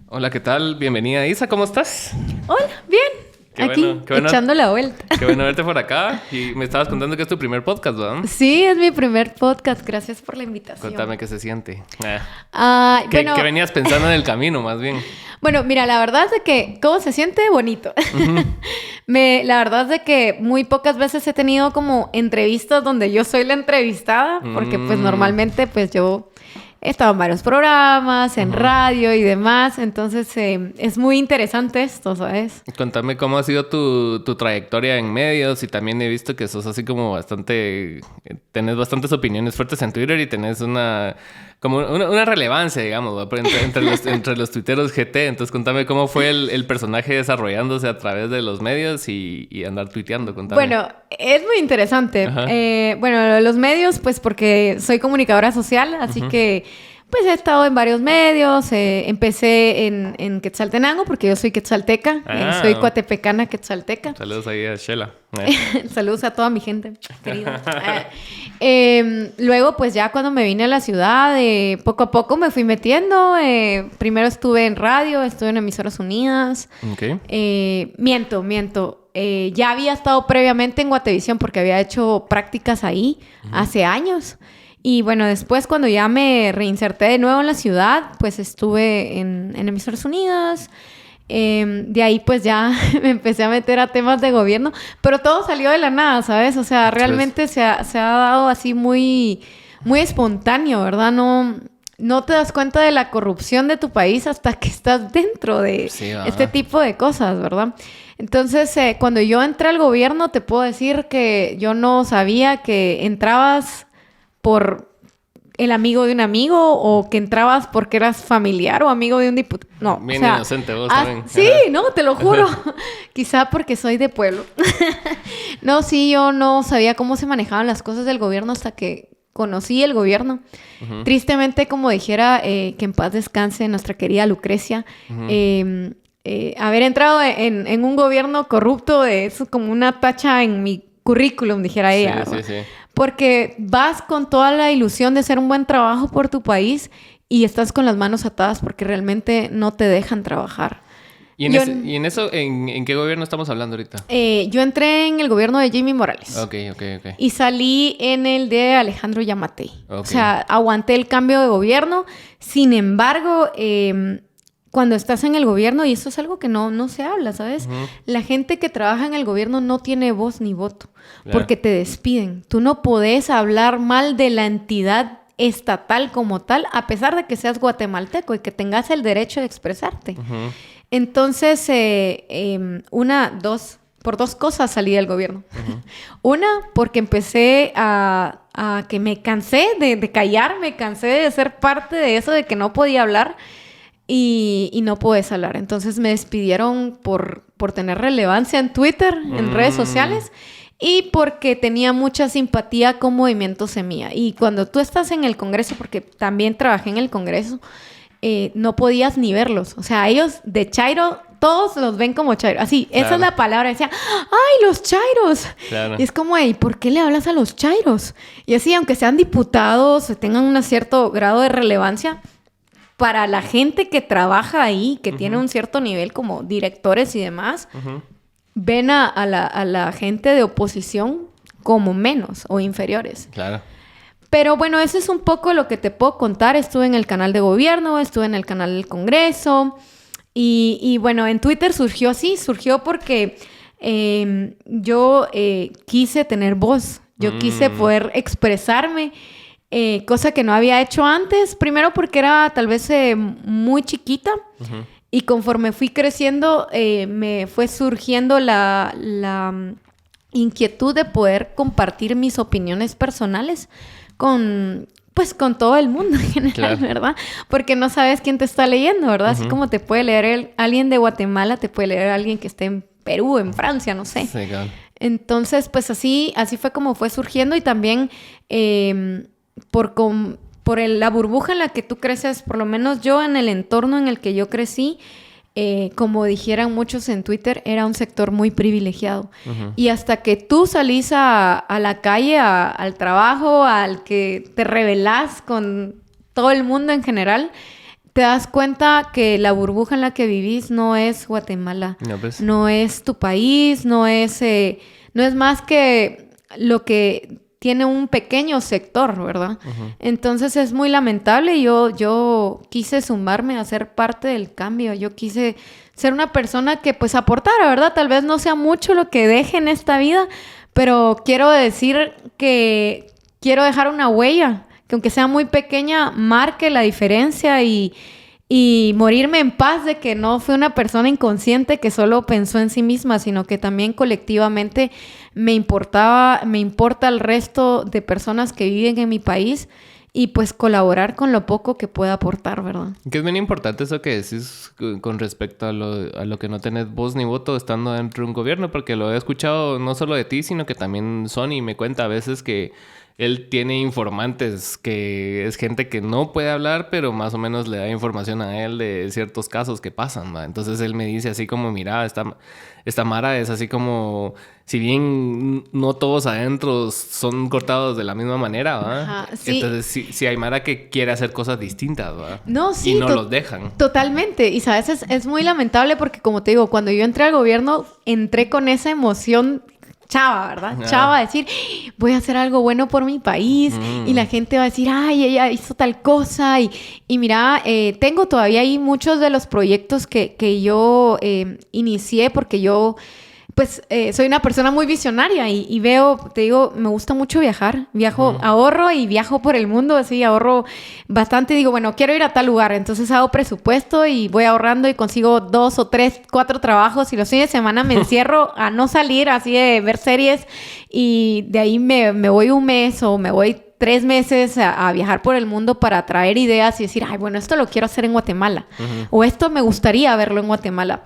Hola, ¿qué tal? Bienvenida, Isa, ¿cómo estás? Hola, bien. Qué Aquí, bueno, echando la vuelta. qué bueno verte por acá. Y me estabas contando que es tu primer podcast, ¿verdad? Sí, es mi primer podcast. Gracias por la invitación. Cuéntame qué se siente. ¿Qué Bueno, venías pensando en el camino, más bien? bueno, mira, la verdad es de que cómo se siente bonito. La verdad es de que muy pocas veces he tenido como entrevistas donde yo soy la entrevistada, porque pues normalmente pues yo he estado en varios programas, en radio y demás, entonces es muy interesante esto, ¿sabes? Contame cómo ha sido tu trayectoria en medios y también he visto que sos así como bastante... Tenés bastantes opiniones fuertes en Twitter y tenés una relevancia, digamos, ¿no? Entre los tuiteros GT. Entonces contame cómo fue el personaje desarrollándose a través de los medios y andar tuiteando. Contame. Bueno, es muy interesante. Bueno, los medios, pues porque soy comunicadora social, así que pues he estado en varios medios. Empecé en Quetzaltenango porque yo soy quetzalteca. Soy coatepecana quetzalteca. Saludos ahí a Shela. Saludos a toda mi gente querida. Luego, pues ya cuando me vine a la ciudad, poco a poco me fui metiendo. Primero estuve en radio, estuve en Emisoras Unidas. Okay. Miento. Ya había estado previamente en Guatevisión porque había hecho prácticas ahí hace años. Y bueno, después cuando ya me reinserté de nuevo en la ciudad, pues estuve en Emisoras Unidas. De ahí pues ya me empecé a meter a temas de gobierno, pero todo salió de la nada, ¿sabes? O sea, realmente se ha dado así muy, muy espontáneo, ¿verdad? No te das cuenta de la corrupción de tu país hasta que estás dentro de este tipo de cosas, ¿verdad? Entonces, cuando yo entré al gobierno, te puedo decir que yo no sabía que entrabas por el amigo de un amigo o que entrabas porque eras familiar o amigo de un diputado. No, bien, o sea, inocente vos también. Sí, no, te lo juro. Quizá porque soy de pueblo. No, sí, yo no sabía cómo se manejaban las cosas del gobierno hasta que conocí el gobierno. Tristemente, como dijera, que en paz descanse nuestra querida Lucrecia, haber entrado en un gobierno corrupto es como una tacha en mi currículum, dijera ella. Sí. Porque vas con toda la ilusión de hacer un buen trabajo por tu país y estás con las manos atadas porque realmente no te dejan trabajar. ¿Y en qué gobierno estamos hablando ahorita? Yo entré en el gobierno de Jimmy Morales. Ok. Y salí en el de Alejandro Yamatei. Okay. O sea, aguanté el cambio de gobierno. Sin embargo, cuando estás en el gobierno, y eso es algo que no se habla, ¿sabes? La gente que trabaja en el gobierno no tiene voz ni voto. Porque te despiden. Tú no podés hablar mal de la entidad estatal como tal, a pesar de que seas guatemalteco y que tengas el derecho de expresarte. Entonces, por dos cosas salí del gobierno. Una, porque empecé a que me cansé de callar, me cansé de ser parte de eso, de que no podía hablar y no puedes hablar. Entonces me despidieron por tener relevancia en Twitter, en redes sociales, y porque tenía mucha simpatía con Movimiento Semilla. Y cuando tú estás en el Congreso, porque también trabajé en el Congreso, no podías ni verlos. O sea, ellos de Chairo, todos los ven como Chairo. Así, esa es la palabra. Decía, ¡ay, los Chairos! Claro. Y es como, ¿y por qué le hablas a los Chairos? Y así, aunque sean diputados, tengan un cierto grado de relevancia, para la gente que trabaja ahí, que tiene un cierto nivel como directores y demás, ven a la gente de oposición como menos o inferiores. Claro. Pero bueno, eso es un poco lo que te puedo contar. Estuve en el canal de gobierno, estuve en el canal del Congreso. Y bueno, en Twitter surgió porque yo quise tener voz. Yo quise poder expresarme, cosa que no había hecho antes. Primero porque era tal vez muy chiquita. Y conforme fui creciendo, me fue surgiendo la inquietud de poder compartir mis opiniones personales con todo el mundo en general, ¿verdad? Porque no sabes quién te está leyendo, ¿verdad? Así como te puede leer alguien de Guatemala, te puede leer alguien que esté en Perú, en Francia, no sé. Sí, claro. Entonces, pues así fue como fue surgiendo y también por la burbuja en la que tú creces, por lo menos yo en el entorno en el que yo crecí, como dijeran muchos en Twitter, era un sector muy privilegiado. Y hasta que tú salís a la calle, al trabajo, al que te rebelás con todo el mundo en general, te das cuenta que la burbuja en la que vivís no es Guatemala. No, pues. No es tu país, no es más que lo que tiene un pequeño sector, ¿verdad? Uh-huh. Entonces es muy lamentable. Yo quise sumarme a ser parte del cambio. Yo quise ser una persona que pues aportara, ¿verdad? Tal vez no sea mucho lo que deje en esta vida, pero quiero decir que quiero dejar una huella, que aunque sea muy pequeña, marque la diferencia y morirme en paz de que no fui una persona inconsciente que solo pensó en sí misma, sino que también colectivamente me importa el resto de personas que viven en mi país y pues colaborar con lo poco que pueda aportar, ¿verdad? Que es bien importante eso que decís con respecto a lo que no tenés voz ni voto estando dentro de un gobierno, porque lo he escuchado no solo de ti, sino que también Sonny me cuenta a veces que él tiene informantes, que es gente que no puede hablar, pero más o menos le da información a él de ciertos casos que pasan, ¿va? Entonces él me dice así como, mira, esta mara es así como, si bien no todos adentro son cortados de la misma manera, ¿va? Ajá, sí. Entonces sí hay mara que quiere hacer cosas distintas, ¿va? No, sí. Y no los dejan. Totalmente. Y sabes, es muy lamentable porque, como te digo, cuando yo entré al gobierno, entré con esa emoción chava, ¿verdad? Chava, decir, voy a hacer algo bueno por mi país. Y la gente va a decir, ay, ella hizo tal cosa. Y mira, tengo todavía ahí muchos de los proyectos que yo inicié porque yo, pues, soy una persona muy visionaria y veo, te digo, me gusta mucho viajar. Ahorro y viajo por el mundo, así, ahorro bastante. Digo, bueno, quiero ir a tal lugar. Entonces hago presupuesto y voy ahorrando y consigo 2 o 3, 4 trabajos. Y los fines de semana me encierro a no salir, así de ver series. Y de ahí me voy un mes o me voy 3 meses a viajar por el mundo para traer ideas y decir, ay, bueno, esto lo quiero hacer en Guatemala. O esto me gustaría verlo en Guatemala.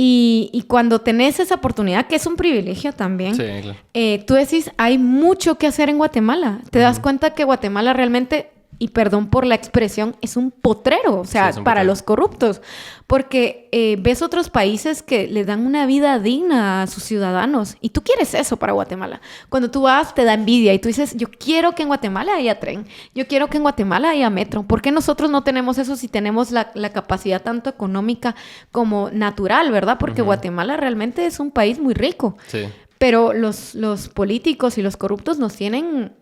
Y cuando tenés esa oportunidad, que es un privilegio también, sí, claro. Tú decís, hay mucho que hacer en Guatemala. Te das cuenta que Guatemala realmente, y perdón por la expresión, es un potrero, o sea, sí, para los corruptos. Porque ves otros países que le dan una vida digna a sus ciudadanos. Y tú quieres eso para Guatemala. Cuando tú vas, te da envidia. Y tú dices, yo quiero que en Guatemala haya tren. Yo quiero que en Guatemala haya metro. ¿Por qué nosotros no tenemos eso si tenemos la capacidad tanto económica como natural, verdad? Porque Guatemala realmente es un país muy rico. Sí. Pero los políticos y los corruptos nos tienen...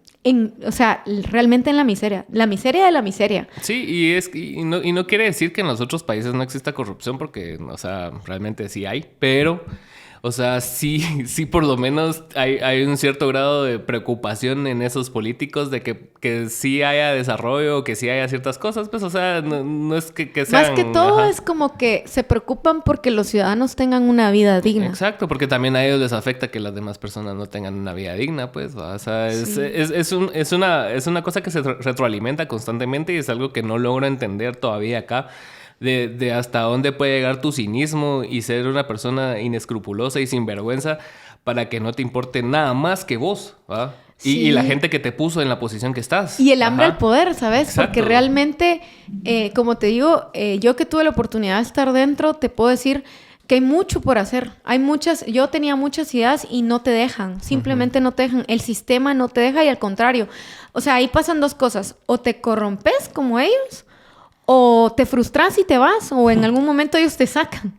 o sea, realmente en la miseria de la miseria. Sí, y no quiere decir que en los otros países no exista corrupción, porque, o sea, realmente sí hay, pero, o sea, sí por lo menos hay un cierto grado de preocupación en esos políticos de que sí haya desarrollo, que sí haya ciertas cosas, pues, o sea, no es que sean... Más que todo es como que se preocupan porque los ciudadanos tengan una vida digna. Exacto, porque también a ellos les afecta que las demás personas no tengan una vida digna, pues, o sea, es una cosa que se retroalimenta constantemente y es algo que no logro entender todavía acá. De hasta dónde puede llegar tu cinismo y ser una persona inescrupulosa y sinvergüenza para que no te importe nada más que vos, ¿va? Sí. Y la gente que te puso en la posición que estás. Y el hambre al poder, ¿sabes? Exacto. Porque realmente, como te digo, yo que tuve la oportunidad de estar dentro, te puedo decir que hay mucho por hacer. Yo tenía muchas ideas y no te dejan. Simplemente no te dejan. El sistema no te deja y al contrario. O sea, ahí pasan 2 cosas. O te corrompes como ellos, o te frustras y te vas, o en algún momento ellos te sacan.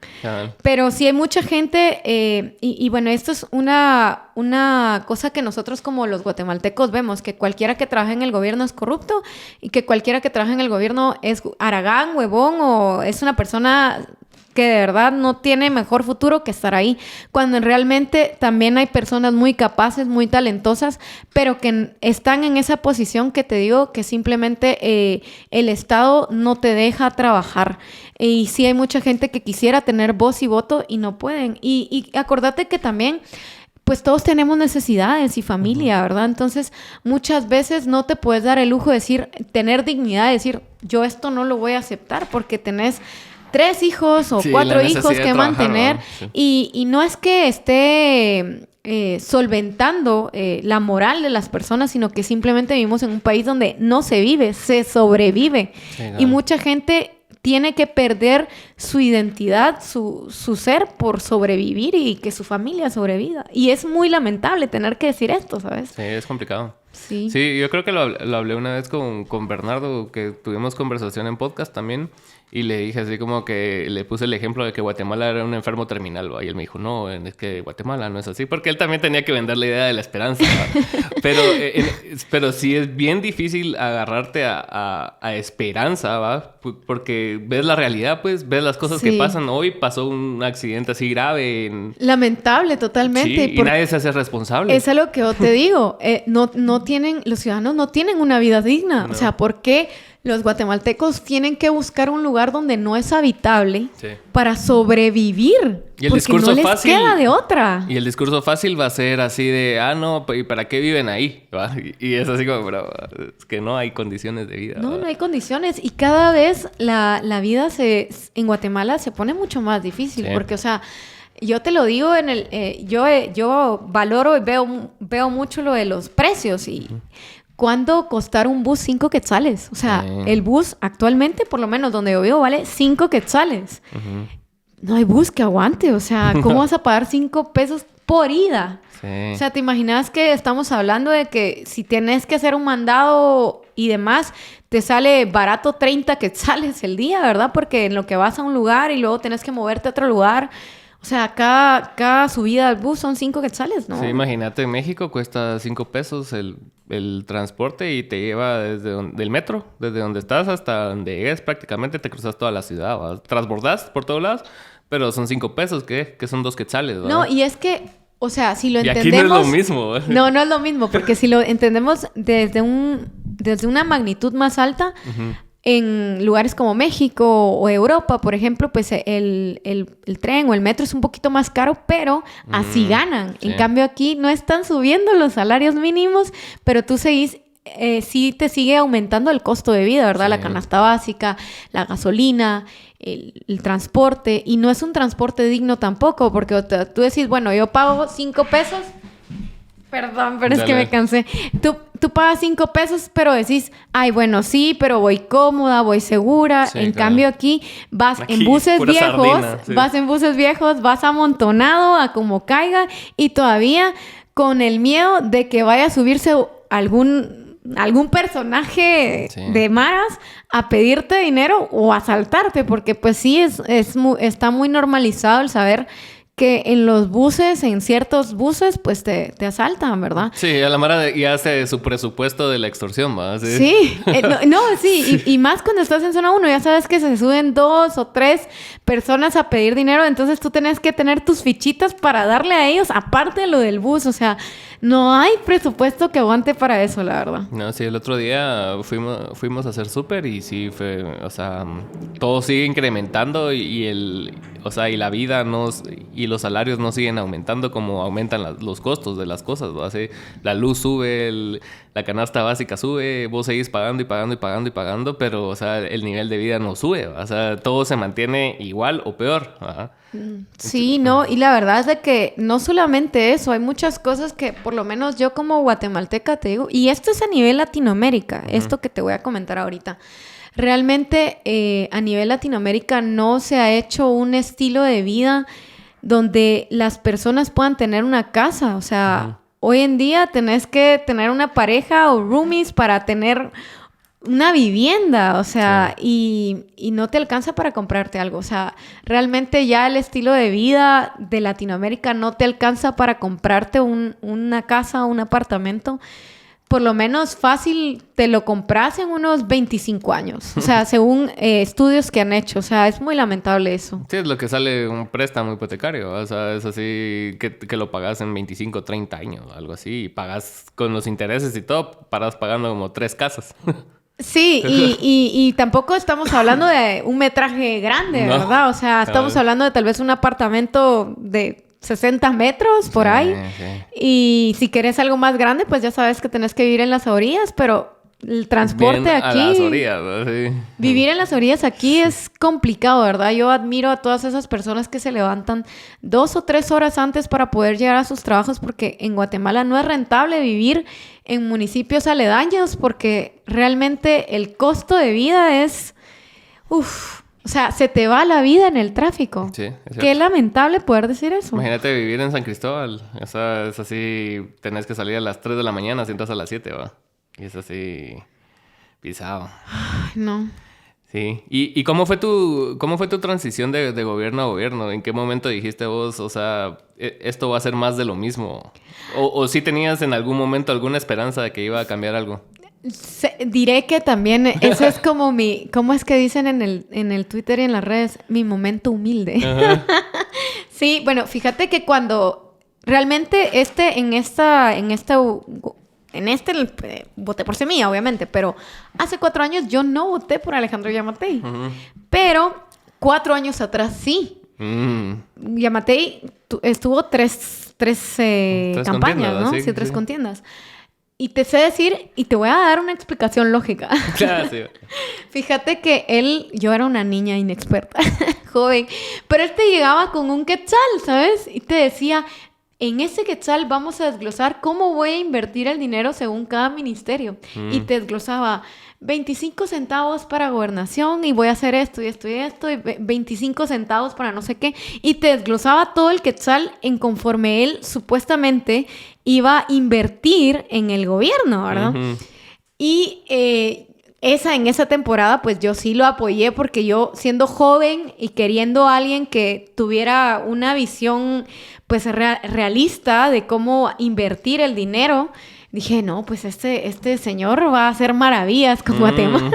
Pero sí hay mucha gente, y bueno, esto es una cosa que nosotros como los guatemaltecos vemos, que cualquiera que trabaja en el gobierno es corrupto, y que cualquiera que trabaja en el gobierno es haragán, huevón, o es una persona que de verdad no tiene mejor futuro que estar ahí, cuando realmente también hay personas muy capaces, muy talentosas, pero que están en esa posición que te digo que simplemente el Estado no te deja trabajar. Y sí hay mucha gente que quisiera tener voz y voto y no pueden. Y acordate que también... pues todos tenemos necesidades y familia, ¿verdad? Entonces, muchas veces no te puedes dar el lujo de tener dignidad, de decir, yo esto no lo voy a aceptar porque tenés 3 hijos o 4 hijos que mantener. Sí. Y no es que esté solventando la moral de las personas, sino que simplemente vivimos en un país donde no se vive, se sobrevive. Sí, claro. Y mucha gente tiene que perder su identidad, su ser por sobrevivir y que su familia sobreviva. Y es muy lamentable tener que decir esto, ¿sabes? Sí, es complicado. Sí, yo creo que lo hablé una vez con Bernardo, que tuvimos conversación en podcast también. Y le dije así como que le puse el ejemplo de que Guatemala era un enfermo terminal, ¿va? Y él me dijo, no, es que Guatemala no es así. Porque él también tenía que vender la idea de la esperanza, ¿va? Pero sí es bien difícil agarrarte a esperanza, ¿va? Porque ves la realidad, pues, ves las cosas que pasan. Hoy pasó un accidente así grave. Lamentable, totalmente. Sí, y nadie se hace responsable. Es lo que yo te digo. No tienen, los ciudadanos no tienen una vida digna. No. O sea, ¿por qué los guatemaltecos tienen que buscar un lugar donde no es habitable para sobrevivir? Y el discurso no les fácil queda de otra. Y el discurso fácil va a ser así de, no, ¿y para qué viven ahí? ¿Va? Y es así como, pero es que no hay condiciones de vida. No hay condiciones. Y cada vez la vida en Guatemala se pone mucho más difícil. Porque, o sea, yo te lo digo yo valoro y veo mucho lo de los precios y ¿cuándo costar un bus 5 quetzales? O sea, el bus actualmente, por lo menos donde yo vivo, vale 5 quetzales. No hay bus que aguante. O sea, ¿cómo vas a pagar 5 pesos por ida? O sea, ¿te imaginas que estamos hablando de que si tienes que hacer un mandado y demás, te sale barato 30 quetzales el día, ¿verdad? Porque en lo que vas a un lugar y luego tienes que moverte a otro lugar... O sea, cada subida al bus son 5 quetzales, ¿no? Sí, imagínate, en México cuesta 5 pesos el transporte y te lleva del metro, desde donde estás hasta donde llegues, prácticamente te cruzas toda la ciudad, ¿va? Transbordas por todos lados, pero son 5 pesos, que son 2 quetzales, ¿verdad? No, y es que, o sea, si lo entendemos... Y aquí no es lo mismo, ¿eh? No es lo mismo, porque si lo entendemos desde una magnitud más alta... En lugares como México o Europa, por ejemplo, pues el tren o el metro es un poquito más caro, pero así ganan. En cambio aquí no están subiendo los salarios mínimos, pero tú sí te sigue aumentando el costo de vida, ¿verdad? La canasta básica, la gasolina, el transporte. Y no es un transporte digno tampoco, porque tú decís, bueno, yo pago 5 pesos... Perdón, pero es que me cansé. Tú pagas 5 pesos, pero decís, ay, bueno, sí, pero voy cómoda, voy segura. En cambio, aquí vas en buses viejos, vas amontonado a como caiga y todavía con el miedo de que vaya a subirse algún personaje de maras a pedirte dinero o a asaltarte, porque pues sí, está muy normalizado el saber que en los buses, en ciertos buses, pues te asaltan, ¿verdad? Sí, a la mara ya hace su presupuesto de la extorsión, ¿va? Sí, sí. Y más cuando estás en zona 1, ya sabes que se suben 2 o 3 personas a pedir dinero, entonces tú tenés que tener tus fichitas para darle a ellos, aparte de lo del bus, o sea, no hay presupuesto que aguante para eso, la verdad. No, sí, el otro día fuimos a hacer súper y sí fue, o sea, todo sigue incrementando y la vida y los salarios no siguen aumentando como aumentan los costos de las cosas, ¿no? Así, la luz sube, la canasta básica sube, vos seguís pagando y pagando y pagando y pagando, pero, o sea, el nivel de vida no sube, ¿va? O sea, todo se mantiene igual o peor, ¿va? Sí, no, y la verdad es de que no solamente eso, hay muchas cosas que por lo menos yo como guatemalteca te digo, y esto es a nivel Latinoamérica, esto que te voy a comentar ahorita. Realmente a nivel Latinoamérica no se ha hecho un estilo de vida donde las personas puedan tener una casa. O sea, hoy en día tenés que tener una pareja o roomies para tener una vivienda. O sea, y no te alcanza para comprarte algo. O sea, realmente ya el estilo de vida de Latinoamérica no te alcanza para comprarte una casa o un apartamento. Por lo menos fácil te lo compras en unos 25 años. O sea, según estudios que han hecho. O sea, es muy lamentable eso. Sí, es lo que sale un préstamo hipotecario. O sea, es así que lo pagas en 25, 30 años, algo así. Y pagas con los intereses y todo, paras pagando como 3 casas. Sí, y tampoco estamos hablando de un metraje grande, ¿verdad? O sea, estamos hablando de tal vez un apartamento de 60 metros por ahí. Sí. Y si quieres algo más grande, pues ya sabes que tenés que vivir en las orillas, pero el transporte bien aquí... a las orillas, ¿no? Sí. Vivir en las orillas aquí es complicado, ¿verdad? Yo admiro a todas esas personas que se levantan 2 o 3 horas antes para poder llegar a sus trabajos, porque en Guatemala no es rentable vivir en municipios aledaños, porque realmente el costo de vida es... O sea, se te va la vida en el tráfico. Sí, es cierto. Qué lamentable poder decir eso. Imagínate vivir en San Cristóbal. O sea, es así... Tenés que salir a las 3 de la mañana, si entras a las 7, ¿va? Y es así... pisado. Ay, no. Sí. ¿Y cómo fue tu transición de gobierno a gobierno? ¿En qué momento dijiste vos, o sea, esto va a ser más de lo mismo? ¿O sí tenías en algún momento alguna esperanza de que iba a cambiar algo? Diré que también eso es como ¿cómo es que dicen en el Twitter y en las redes? Mi momento humilde. Ajá. Sí, bueno, fíjate que cuando realmente voté por Semilla, obviamente, pero hace 4 años yo no voté por Alejandro Yamatei. Ujú. Pero 4 años atrás sí. Yamatei estuvo tres campañas, ¿no? Sí, Sí, 3 contiendas. Y te sé decir, y te voy a dar una explicación lógica. Claro, sí. Fíjate que yo era una niña inexperta, joven, pero él te llegaba con un quetzal, ¿sabes? Y te decía, en ese quetzal vamos a desglosar cómo voy a invertir el dinero según cada ministerio. Y te desglosaba 25 centavos para gobernación y voy a hacer esto y esto y esto, y 25 centavos para no sé qué. Y te desglosaba todo el quetzal en conforme él supuestamente iba a invertir en el gobierno, ¿verdad? Ujú. Y en esa temporada, pues yo sí lo apoyé porque yo, siendo joven y queriendo a alguien que tuviera una visión, pues, realista de cómo invertir el dinero, dije, no, pues este señor va a hacer maravillas con Guatemala.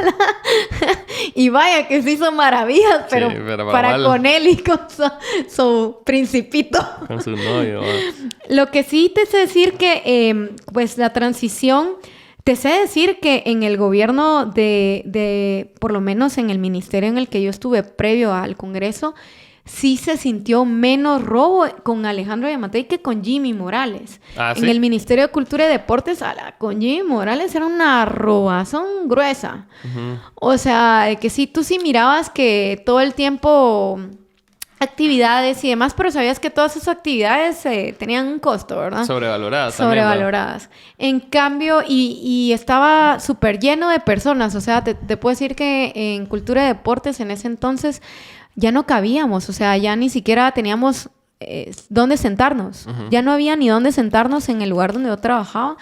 Y vaya que se hizo maravillas, pero, Sí, pero para mal. con él y con su principito. Con su novio. Lo que sí te sé decir que, pues, la transición, te sé decir que en el gobierno por lo menos en el ministerio en el que yo estuve previo al Congreso, sí se sintió menos robo con Alejandro Yamatei que con Jimmy Morales. Ah, En ¿sí? el Ministerio de Cultura y Deportes, con Jimmy Morales era una robazón gruesa. Ujú. O sea, de que sí, tú sí mirabas que todo el tiempo actividades y demás, pero sabías que todas esas actividades tenían un costo, ¿verdad? Sobrevaloradas también, ¿va? Sobrevaloradas. En cambio, y estaba súper lleno de personas. O sea, te puedo decir que en Cultura y Deportes en ese entonces ya no cabíamos. O sea, ya ni siquiera teníamos dónde sentarnos. Ujú. Ya no había ni dónde sentarnos en el lugar donde yo trabajaba,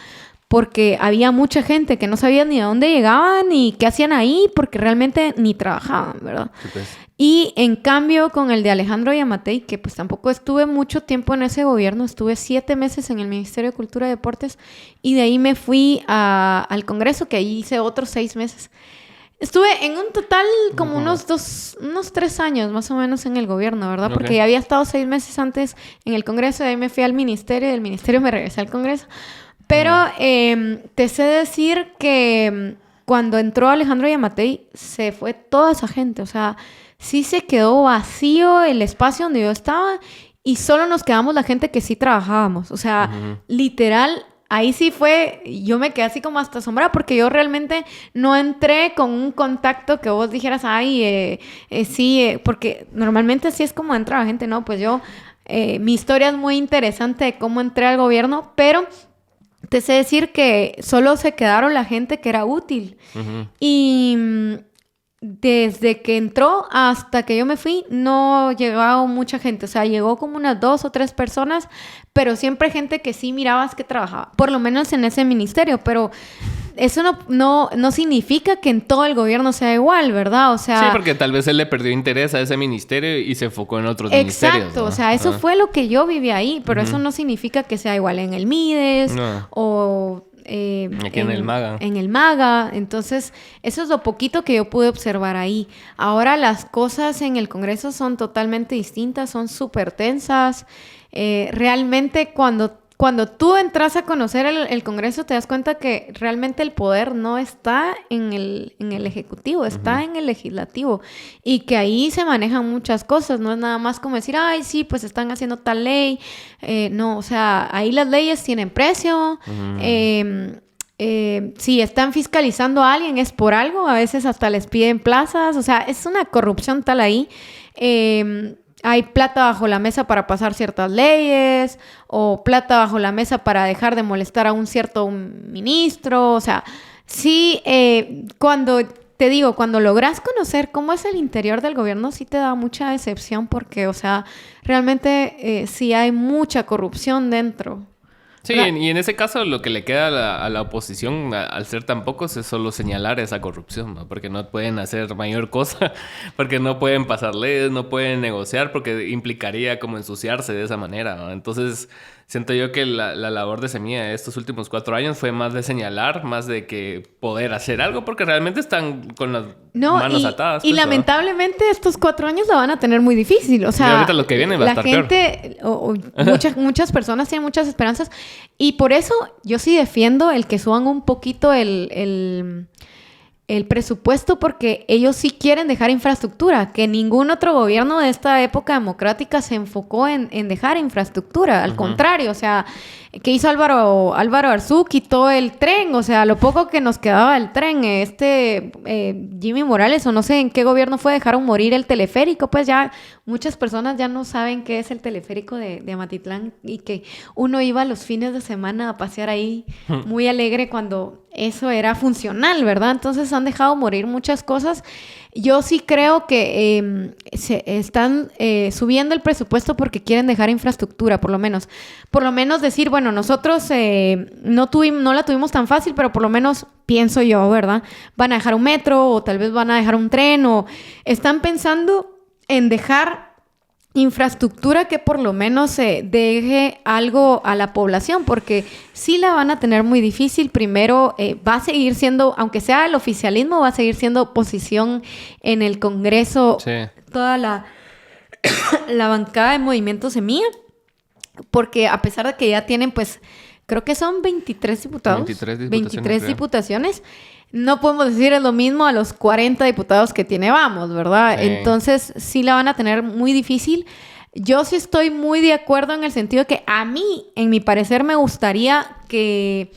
porque había mucha gente que no sabía ni a dónde llegaban ni qué hacían ahí, porque realmente ni trabajaban, ¿verdad? Sí, pues. Y en cambio con el de Alejandro Yamatei, que pues tampoco estuve mucho tiempo en ese gobierno, estuve 7 meses en el Ministerio de Cultura y Deportes y de ahí me fui al Congreso, que ahí hice otros 6 meses. Estuve en un total como unos 3 años más o menos en el gobierno, ¿verdad? Porque Ok. ya había estado 6 meses antes en el Congreso, de ahí me fui al Ministerio y del Ministerio me regresé al Congreso. Pero te sé decir que cuando entró Alejandro Yamatei se fue toda esa gente, o sea, sí se quedó vacío el espacio donde yo estaba y solo nos quedamos la gente que sí trabajábamos. O sea, Ujú. literal, ahí sí fue, yo me quedé así como hasta asombrada porque yo realmente no entré con un contacto que vos dijeras, ay, sí, porque normalmente así es como entra la gente, ¿no? Pues mi historia es muy interesante de cómo entré al gobierno, pero te sé decir que solo se quedaron la gente que era útil. Ujú. Y desde que entró hasta que yo me fui, no llegaba mucha gente. O sea, llegó como unas 2 o 3 personas, pero siempre gente que sí mirabas que trabajaba, por lo menos en ese ministerio. Pero eso no significa que en todo el gobierno sea igual, ¿verdad? O Sí, sea, porque tal vez él le perdió interés a ese ministerio y se enfocó en otros ministerios. exacto. ¿No? O sea, eso Ajá. fue lo que yo viví ahí, pero eso no significa que sea igual en el MIDES No. o Aquí en el MAGA. En el MAGA. Entonces, eso es lo poquito que yo pude observar ahí. Ahora las cosas en el Congreso son totalmente distintas, son súper tensas. Realmente cuando tú entras a conocer el Congreso te das cuenta que realmente el poder no está en el Ejecutivo, está en el Legislativo. Y que ahí se manejan muchas cosas, no es nada más como decir, ay, sí, pues están haciendo tal ley. No, o sea, ahí las leyes tienen precio. Si están fiscalizando a alguien es por algo, a veces hasta les piden plazas, o sea, es una corrupción tal ahí. Hay plata bajo la mesa para pasar ciertas leyes o plata bajo la mesa para dejar de molestar a un cierto ministro, o sea, sí, cuando logras conocer cómo es el interior del gobierno, sí te da mucha decepción porque, o sea, realmente sí hay mucha corrupción dentro. Sí, y en ese caso lo que le queda a la oposición, al ser tan pocos, es solo señalar esa corrupción, ¿no? Porque no pueden hacer mayor cosa, porque no pueden pasar leyes, no pueden negociar, porque implicaría como ensuciarse de esa manera, ¿no? Entonces, siento yo que la labor de Semilla de estos últimos 4 años fue más de señalar, más de que poder hacer algo, porque realmente están con las manos atadas. Y lamentablemente estos 4 años la van a tener muy difícil. O sea, y ahorita lo que viene va a estar gente, muchas personas tienen muchas esperanzas. Y por eso yo sí defiendo el que suban un poquito el presupuesto, porque ellos sí quieren dejar infraestructura, que ningún otro gobierno de esta época democrática se enfocó en dejar infraestructura. Al contrario, o sea, ¿qué hizo Álvaro Arzú? Quitó el tren, o sea, lo poco que nos quedaba del tren. Jimmy Morales, o no sé en qué gobierno fue, dejaron morir el teleférico. Pues ya muchas personas ya no saben qué es el teleférico de Amatitlán, y que uno iba los fines de semana a pasear ahí muy alegre cuando eso era funcional, ¿verdad? Entonces han dejado morir muchas cosas. Yo sí creo que se están subiendo el presupuesto porque quieren dejar infraestructura, por lo menos decir, bueno, nosotros no la tuvimos tan fácil, pero por lo menos pienso yo, ¿verdad? Van a dejar un metro, o tal vez van a dejar un tren, o están pensando en dejar infraestructura que por lo menos deje algo a la población, porque sí la van a tener muy difícil. Primero, va a seguir siendo, aunque sea el oficialismo, va a seguir siendo oposición en el Congreso. Sí. Toda la bancada de Movimiento Semilla, porque a pesar de que ya tienen, pues, creo que son 23 diputados. 23 diputaciones. No podemos decir es lo mismo a los 40 diputados que tiene Vamos, ¿verdad? Sí. Entonces, sí la van a tener muy difícil. Yo sí estoy muy de acuerdo en el sentido de que a mí, en mi parecer, me gustaría que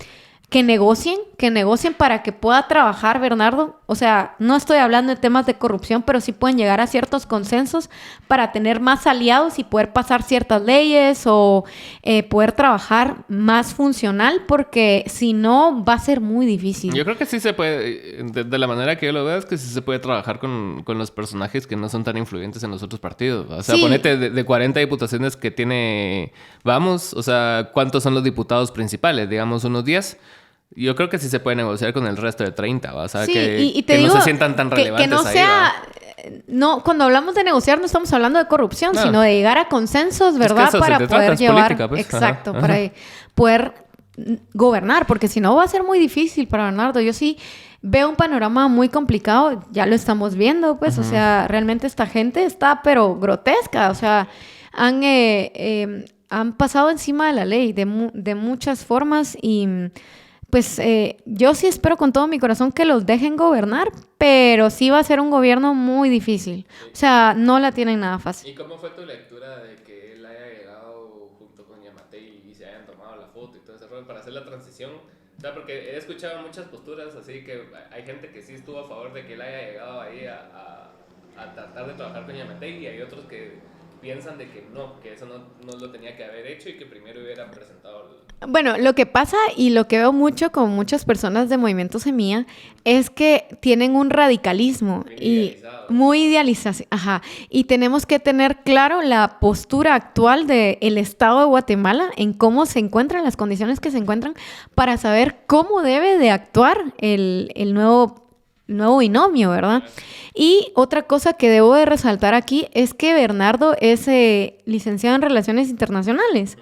negocien para que pueda trabajar, Bernardo. O sea, no estoy hablando de temas de corrupción, pero sí pueden llegar a ciertos consensos para tener más aliados y poder pasar ciertas leyes, o poder trabajar más funcional, porque si no va a ser muy difícil. Yo creo que sí se puede, de la manera que yo lo veo, es que sí se puede trabajar con los personajes que no son tan influyentes en los otros partidos. O sea, sí. Ponete de 40 diputaciones que tiene Vamos, o sea, ¿cuántos son los diputados principales? Digamos, unos 10. Yo creo que sí se puede negociar con el resto de 30, ¿va? O sea, sí, que digo, no se sientan tan relevantes que no ahí, sea... No, cuando hablamos de negociar no estamos hablando de corrupción, sino de llegar a consensos, ¿verdad? Es que para poder llevar... política, pues. Exacto, ajá. Para poder gobernar, porque si no va a ser muy difícil para Bernardo. Yo sí veo un panorama muy complicado, ya lo estamos viendo, pues, o sea, realmente esta gente está, pero grotesca, o sea, han pasado encima de la ley de muchas formas, y... Pues yo sí espero con todo mi corazón que los dejen gobernar, pero sí va a ser un gobierno muy difícil. Sí. O sea, no la tienen nada fácil. ¿Y cómo fue tu lectura de que él haya llegado junto con Yamatei y se hayan tomado la foto y todo ese rollo para hacer la transición? O sea, porque he escuchado muchas posturas así, que hay gente que sí estuvo a favor de que él haya llegado ahí a tratar de trabajar con Yamatei, y hay otros que piensan de que no, que eso no lo tenía que haber hecho y que primero hubiera presentado... Bueno, lo que pasa y lo que veo mucho con muchas personas de Movimiento Semilla es que tienen un radicalismo muy idealizado. Ajá. Y tenemos que tener claro la postura actual del Estado de Guatemala en cómo se encuentran, las condiciones que se encuentran, para saber cómo debe de actuar el nuevo binomio, ¿verdad? Y otra cosa que debo de resaltar aquí es que Bernardo es licenciado en Relaciones Internacionales.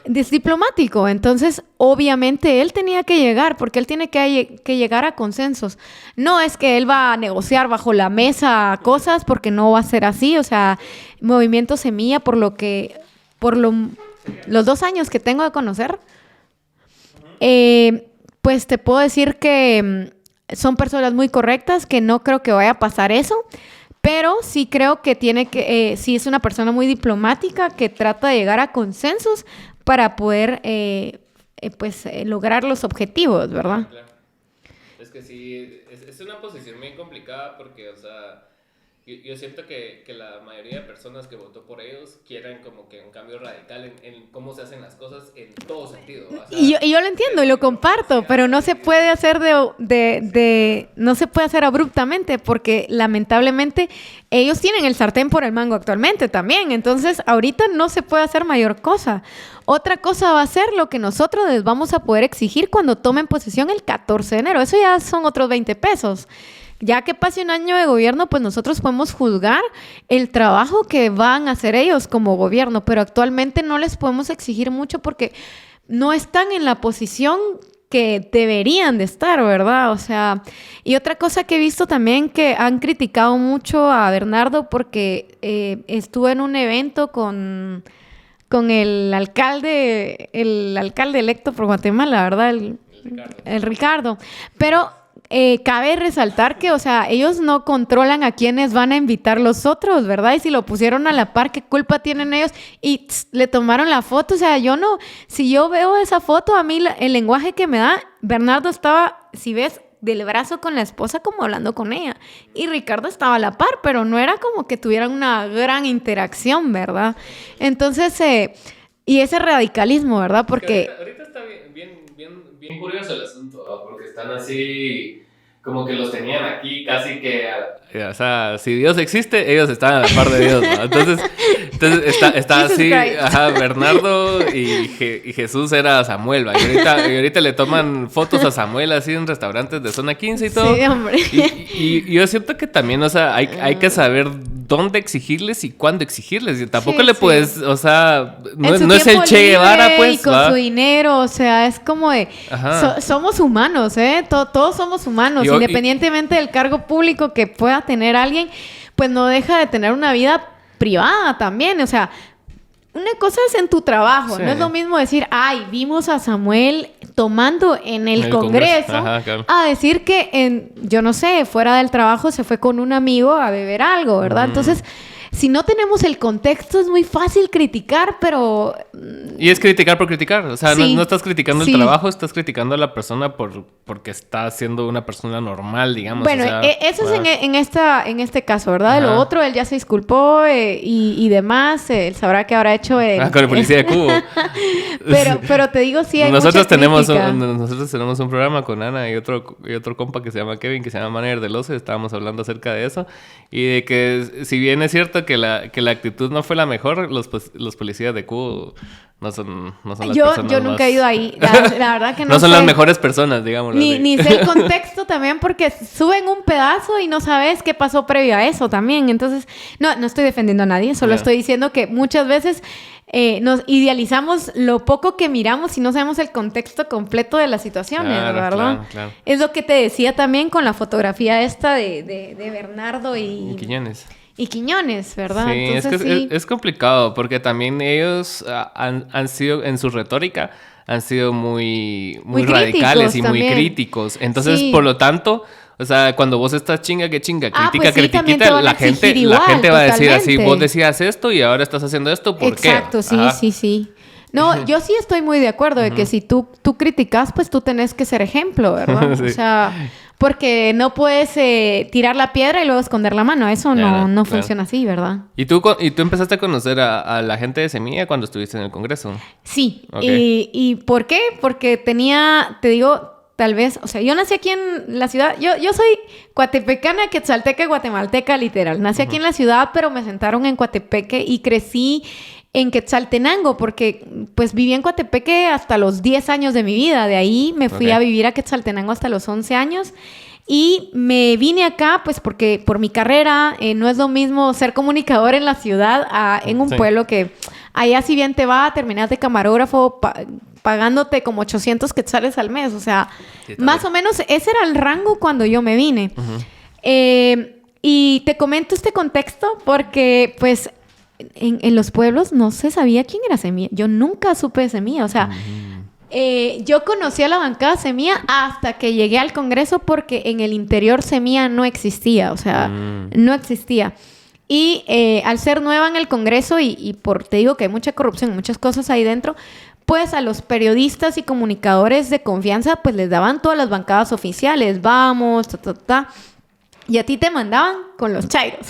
Es diplomático. Entonces, obviamente, él tenía que llegar, porque él tiene que llegar a consensos. No es que él va a negociar bajo la mesa cosas, porque no va a ser así. O sea, Movimiento Semilla, los 2 años que tengo de conocer, pues te puedo decir que son personas muy correctas, que no creo que vaya a pasar eso. Pero sí creo que sí es una persona muy diplomática, que trata de llegar a consensos para poder lograr los objetivos, ¿verdad? Claro. Es que sí, es una posición bien complicada porque, o sea, yo siento que la mayoría de personas que votó por ellos quieren como que un cambio radical en cómo se hacen las cosas en todo sentido. O sea, Y yo lo entiendo y lo comparto, pero no se puede hacer no se puede hacer abruptamente porque lamentablemente ellos tienen el sartén por el mango actualmente también. Entonces, ahorita no se puede hacer mayor cosa. Otra cosa va a ser lo que nosotros les vamos a poder exigir cuando tomen posesión el 14 de enero. Eso ya son otros 20 pesos. Ya que pase un año de gobierno, pues nosotros podemos juzgar el trabajo que van a hacer ellos como gobierno, pero actualmente no les podemos exigir mucho porque no están en la posición que deberían de estar, ¿verdad? O sea, y otra cosa que he visto también que han criticado mucho a Bernardo porque estuvo en un evento con el alcalde electo por Guatemala, ¿verdad? El Ricardo. Pero cabe resaltar que, o sea, ellos no controlan a quienes van a invitar los otros, ¿verdad? Y si lo pusieron a la par, ¿qué culpa tienen ellos? Y le tomaron la foto, o sea, si yo veo esa foto, a mí el lenguaje que me da, Bernardo estaba, si ves, del brazo con la esposa como hablando con ella. Y Ricardo estaba a la par, pero no era como que tuvieran una gran interacción, ¿verdad? Entonces, y ese radicalismo, ¿verdad? Porque ahorita está bien curioso el asunto, ¿no? Porque están así, como que los tenían aquí casi que... O sea, si Dios existe, ellos están a la par de Dios, ¿no? Entonces está así, ajá, Bernardo y Jesús era Samuel, ¿va? Y ahorita le toman fotos a Samuel así en restaurantes de zona 15 y todo. Sí, hombre. Y yo siento que también, o sea, hay que saber dónde exigirles y cuándo exigirles. Y tampoco le puedes, o sea, no es el Che Guevara, pues. Y con su dinero, o sea, es como de... somos humanos, ¿eh? Todos somos humanos. Independientemente del cargo público que pueda tener alguien, pues no deja de tener una vida privada también. O sea, una cosa es en tu trabajo. Sí. No es lo mismo decir, ay, vimos a Samuel tomando en el Congreso. Ajá, claro. A decir que yo no sé, fuera del trabajo se fue con un amigo a beber algo, ¿verdad? Entonces, si no tenemos el contexto, es muy fácil criticar, pero... Y es criticar por criticar. O sea, no estás criticando el trabajo, estás criticando a la persona porque está siendo una persona normal, digamos. Bueno, o sea, eso es en este caso, ¿verdad? De lo otro, él ya se disculpó y demás. Él sabrá qué habrá hecho con el policía de Cubo. pero te digo, sí hay nosotros tenemos un programa con Ana y otro compa que se llama Kevin, que se llama Manager del Ocio. Estábamos hablando acerca de eso. Y de que, si bien es cierto que la actitud no fue la mejor, los policías de Cubo no son las personas yo nunca he ido ahí. La verdad que no son las mejores personas, digamos. Ni sé el contexto también, porque suben un pedazo y no sabes qué pasó previo a eso también. Entonces, no estoy defendiendo a nadie, solo estoy diciendo que muchas veces nos idealizamos lo poco que miramos y no sabemos el contexto completo de las situaciones, ¿verdad? Claro. Es lo que te decía también con la fotografía esta de Bernardo y Quiñones, ¿verdad? Sí, entonces, es complicado porque también ellos han sido, en su retórica, han sido muy radicales y también muy críticos. Entonces, por lo tanto, o sea, cuando vos estás critica, la gente va a decir así, vos decías esto y ahora estás haciendo esto, ¿por qué? Exacto, sí. No, yo sí estoy muy de acuerdo de que si tú criticas, pues tú tenés que ser ejemplo, ¿verdad? Sí. O sea, porque no puedes tirar la piedra y luego esconder la mano. Eso no funciona así, ¿verdad? ¿Y tú empezaste a conocer a la gente de Semilla cuando estuviste en el Congreso? Sí. Okay. ¿Y por qué? Porque te digo, tal vez, o sea, yo nací aquí en la ciudad. Yo soy coatepecana, quetzalteca, guatemalteca, literal. Nací aquí en la ciudad, pero me sentaron en Coatepeque y crecí en Quetzaltenango, porque pues viví en Coatepeque hasta los 10 años de mi vida. De ahí me fui a vivir a Quetzaltenango hasta los 11 años. Y me vine acá, pues, porque por mi carrera no es lo mismo ser comunicador en la ciudad en un pueblo que allá, si bien te va, terminas de camarógrafo pagándote como 800 quetzales al mes. O sea, más o menos ese era el rango cuando yo me vine. Y te comento este contexto porque, pues, en los pueblos no se sabía quién era Semilla. Yo nunca supe de Semilla. O sea, yo conocí a la bancada Semilla hasta que llegué al Congreso, porque en el interior Semilla no existía. O sea, no existía. Y al ser nueva en el Congreso te digo que hay mucha corrupción, muchas cosas ahí dentro, pues a los periodistas y comunicadores de confianza pues les daban todas las bancadas oficiales. Vamos, Y a ti te mandaban con los chairos.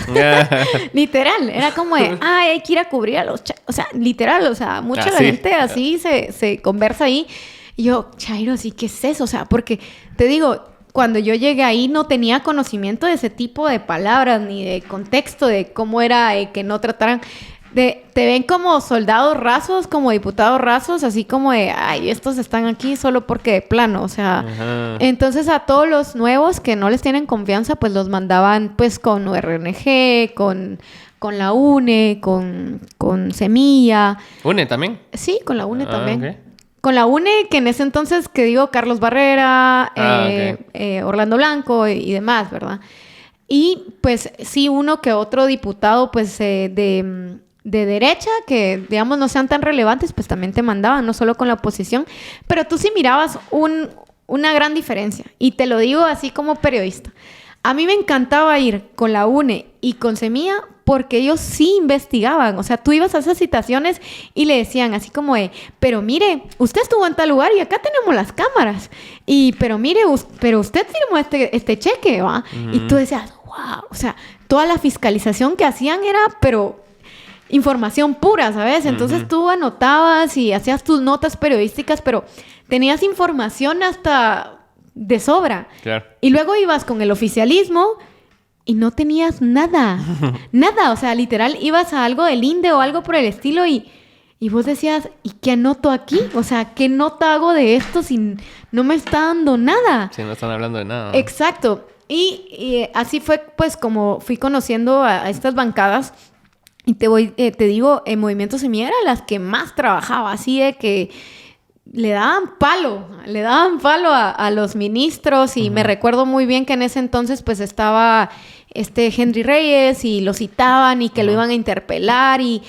Literal. Era como de, ay, hay que ir a cubrir a los chairos. O sea, literal. O sea, mucha la gente así se conversa ahí. Y yo, chairos, ¿y qué es eso? O sea, porque te digo, cuando yo llegué ahí no tenía conocimiento de ese tipo de palabras ni de contexto de cómo era que no trataran... Te ven como soldados rasos, como diputados rasos, así como de, ay, estos están aquí solo porque de plano, o sea... Ajá. Entonces a todos los nuevos que no les tienen confianza, pues los mandaban pues con URNG, con la UNE, con Semilla. ¿UNE también? Sí, con la UNE también. Okay. Con la UNE, que en ese entonces, que digo, Carlos Barrera, Orlando Blanco y demás, ¿verdad? Y pues sí, uno que otro diputado pues de derecha, que digamos no sean tan relevantes, pues también te mandaban, no solo con la oposición, pero tú sí mirabas una gran diferencia. Y te lo digo así como periodista. A mí me encantaba ir con la UNE y con Semilla porque ellos sí investigaban. O sea, tú ibas a esas citaciones y le decían así como de, pero mire, usted estuvo en tal lugar y acá tenemos las cámaras. Pero mire, pero usted firmó este cheque, ¿va? Uh-huh. Y tú decías, wow. O sea, toda la fiscalización que hacían era, pero... información pura, ¿sabes? Entonces tú anotabas y hacías tus notas periodísticas, pero tenías información hasta de sobra. Claro. Y luego ibas con el oficialismo y no tenías nada. Nada. O sea, literal, ibas a algo del INDE o algo por el estilo y vos decías, ¿y qué anoto aquí? O sea, ¿qué nota hago de esto si no me está dando nada? Si no están hablando de nada. Exacto. Y así fue, pues, como fui conociendo a estas bancadas. Y te digo, en Movimiento Semilla era las que más trabajaba, así de que le daban palo a los ministros. Y me recuerdo muy bien que en ese entonces pues estaba Henry Reyes y lo citaban y que lo iban a interpelar y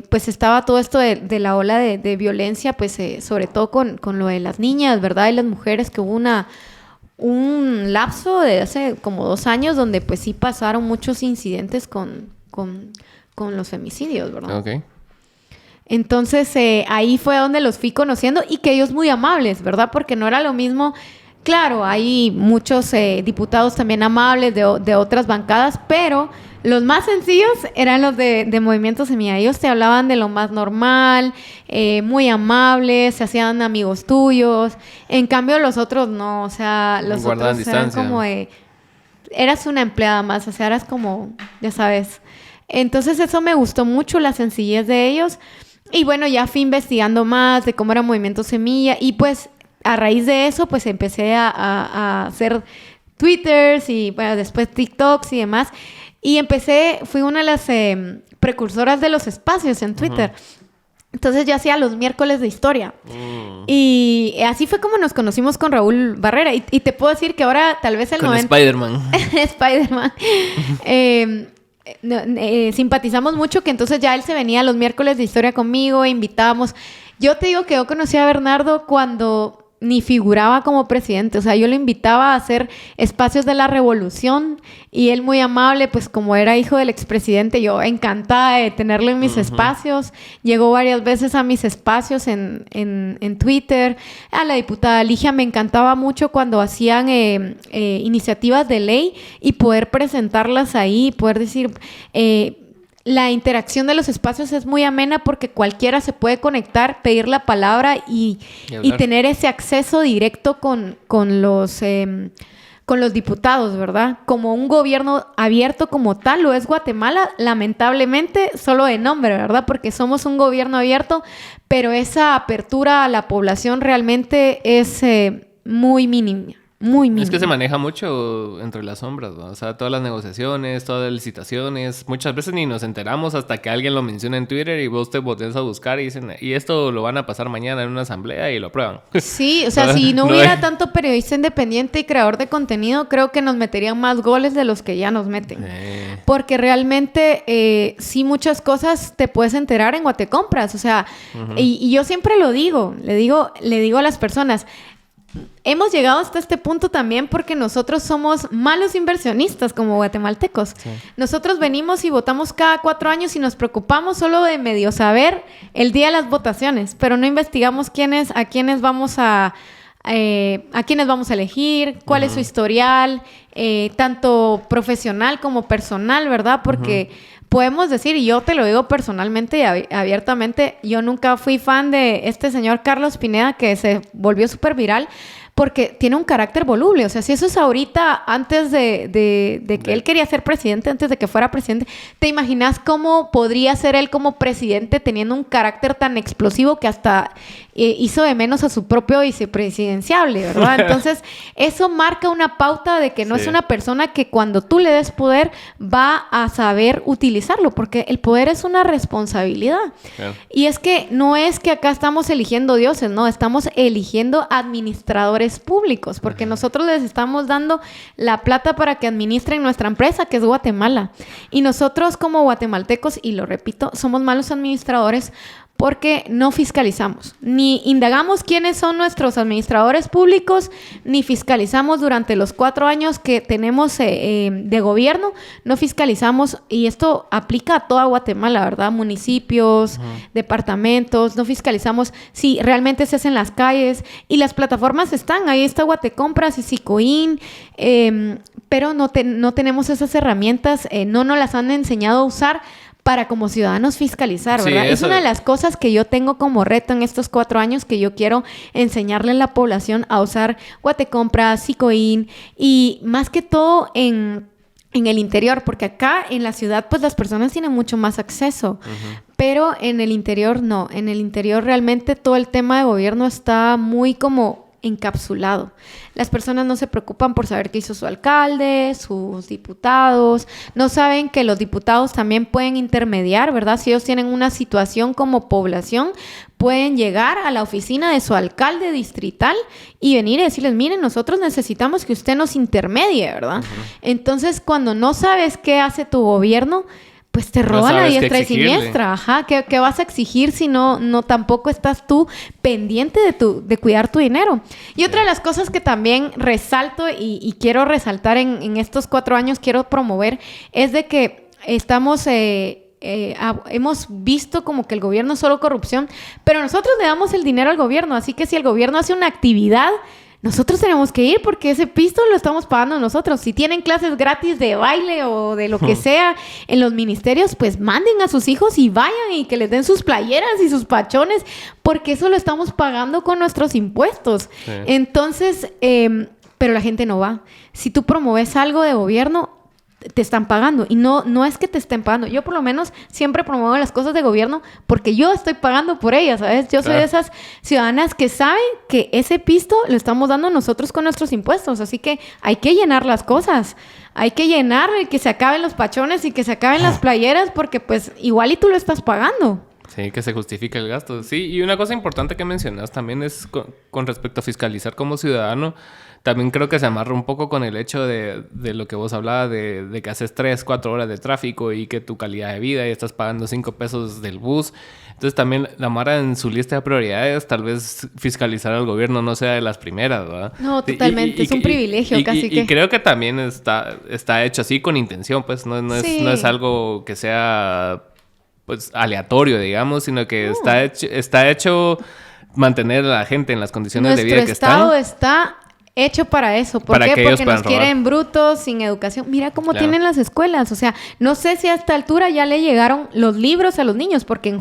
pues estaba todo esto de la ola de violencia, pues sobre todo con lo de las niñas, ¿verdad? Y las mujeres, que hubo un lapso de hace como 2 años donde pues sí pasaron muchos incidentes con los femicidios, ¿verdad? Ok. Entonces, ahí fue donde los fui conociendo y que ellos muy amables, ¿verdad? Porque no era lo mismo... Claro, hay muchos diputados también amables de otras bancadas, pero los más sencillos eran los de Movimiento Semilla. Ellos te hablaban de lo más normal, muy amables, se hacían amigos tuyos. En cambio, los otros no, o sea, los otros eran como de... Eras una empleada más, o sea, eras como, ya sabes... Entonces eso me gustó mucho, la sencillez de ellos. Y bueno, ya fui investigando más de cómo era Movimiento Semilla. Y pues a raíz de eso, pues empecé a hacer Twitters y bueno, después TikToks y demás. Y fui una de las precursoras de los espacios en Twitter. Uh-huh. Entonces yo hacía los miércoles de historia. Y así fue como nos conocimos con Raúl Barrera. Y te puedo decir que ahora tal vez con Spider-Man. Spider-Man. Simpatizamos mucho, que entonces ya él se venía los miércoles de historia conmigo, invitábamos. Yo te digo que yo conocí a Bernardo cuando ni figuraba como presidente, o sea, yo lo invitaba a hacer espacios de la revolución y él muy amable, pues como era hijo del expresidente, yo encantada de tenerlo en mis espacios. Llegó varias veces a mis espacios en Twitter. A la diputada Ligia me encantaba mucho cuando hacían iniciativas de ley y poder presentarlas ahí, poder decir... La interacción de los espacios es muy amena porque cualquiera se puede conectar, pedir la palabra y tener ese acceso directo con los diputados, ¿verdad? Como un gobierno abierto como tal lo es Guatemala, lamentablemente solo de nombre, ¿verdad? Porque somos un gobierno abierto, pero esa apertura a la población realmente es muy mínima. Muy mínimo. Es que se maneja mucho entre las sombras, ¿no? O sea, todas las negociaciones, todas las licitaciones. Muchas veces ni nos enteramos hasta que alguien lo menciona en Twitter y vos te volvés a buscar y dicen, y esto lo van a pasar mañana en una asamblea y lo aprueban. Sí, o sea, si no hubiera tanto periodista independiente y creador de contenido, creo que nos meterían más goles de los que ya nos meten. Porque realmente sí, muchas cosas te puedes enterar en Guatecompras. O sea, y yo siempre lo digo, le digo a las personas... Hemos llegado hasta este punto también porque nosotros somos malos inversionistas como guatemaltecos. Sí. Nosotros venimos y votamos cada 4 años y nos preocupamos solo de medio saber el día de las votaciones, pero no investigamos a quiénes vamos a a quiénes vamos a elegir, cuál es su historial, tanto profesional como personal, ¿verdad? Porque podemos decir, y yo te lo digo personalmente y abiertamente, yo nunca fui fan de este señor Carlos Pineda que se volvió súper viral, porque tiene un carácter voluble. O sea, si eso es ahorita, antes de que él quería ser presidente, antes de que fuera presidente, ¿te imaginas cómo podría ser él como presidente teniendo un carácter tan explosivo que hasta hizo de menos a su propio vicepresidenciable, ¿verdad? Entonces, eso marca una pauta de que no es una persona que cuando tú le des poder va a saber utilizarlo, porque el poder es una responsabilidad. Claro. Y es que no es que acá estamos eligiendo dioses, no, estamos eligiendo administradores públicos, porque nosotros les estamos dando la plata para que administren nuestra empresa, que es Guatemala. Y nosotros como guatemaltecos, y lo repito, somos malos administradores porque no fiscalizamos, ni indagamos quiénes son nuestros administradores públicos, ni fiscalizamos durante los 4 años que tenemos de gobierno, no fiscalizamos, y esto aplica a toda Guatemala, ¿verdad? Municipios, departamentos, no fiscalizamos si realmente se hace en las calles, y las plataformas están, ahí está Guatecompras y Sicoin, pero no tenemos esas herramientas, no nos las han enseñado a usar para como ciudadanos fiscalizar, ¿verdad? Sí, es una de las cosas que yo tengo como reto en estos 4 años, que yo quiero enseñarle a la población a usar Guatecompras, Sicoin, y más que todo en el interior, porque acá en la ciudad pues las personas tienen mucho más acceso, pero en el interior no. En el interior realmente todo el tema de gobierno está muy como encapsulado. Las personas no se preocupan por saber qué hizo su alcalde, sus diputados, no saben que los diputados también pueden intermediar, ¿verdad? Si ellos tienen una situación como población, pueden llegar a la oficina de su alcalde distrital y venir y decirles, miren, nosotros necesitamos que usted nos intermedie, ¿verdad? Entonces, cuando no sabes qué hace tu gobierno, pues te roban a diestra y siniestra. Ajá, ¿qué vas a exigir si no tampoco estás tú pendiente de cuidar tu dinero? Y otra de las cosas que también resalto y quiero resaltar en estos 4 años, quiero promover, es de que estamos... hemos visto como que el gobierno es solo corrupción, pero nosotros le damos el dinero al gobierno, así que si el gobierno hace una actividad, nosotros tenemos que ir porque ese pisto lo estamos pagando nosotros. Si tienen clases gratis de baile o de lo que sea en los ministerios, pues manden a sus hijos y vayan y que les den sus playeras y sus pachones, porque eso lo estamos pagando con nuestros impuestos. Sí. Entonces, pero la gente no va. Si tú promueves algo de gobierno, te están pagando, y no es que te estén pagando. Yo por lo menos siempre promuevo las cosas de gobierno porque yo estoy pagando por ellas, ¿sabes? Yo soy de esas ciudadanas que saben que ese pisto lo estamos dando nosotros con nuestros impuestos, así que hay que llenar las cosas, hay que llenar y que se acaben los pachones y que se acaben las playeras, porque pues igual y tú lo estás pagando. Sí, que se justifique el gasto. Sí, y una cosa importante que mencionas también es con respecto a fiscalizar como ciudadano. También creo que se amarra un poco con el hecho de lo que vos hablabas, de que haces 3, 4 horas de tráfico y que tu calidad de vida y estás pagando 5 pesos del bus. Entonces también la Mara en su lista de prioridades, tal vez fiscalizar al gobierno no sea de las primeras, ¿verdad? No, totalmente. Es un privilegio casi que... Y creo que también está hecho así con intención, pues no es algo que sea pues aleatorio, digamos, sino que está hecho mantener a la gente en las condiciones de vida que están. Nuestro estado está hecho para eso. ¿Por qué? Porque nos quieren brutos, sin educación. Mira cómo tienen las escuelas. O sea, no sé si a esta altura ya le llegaron los libros a los niños, porque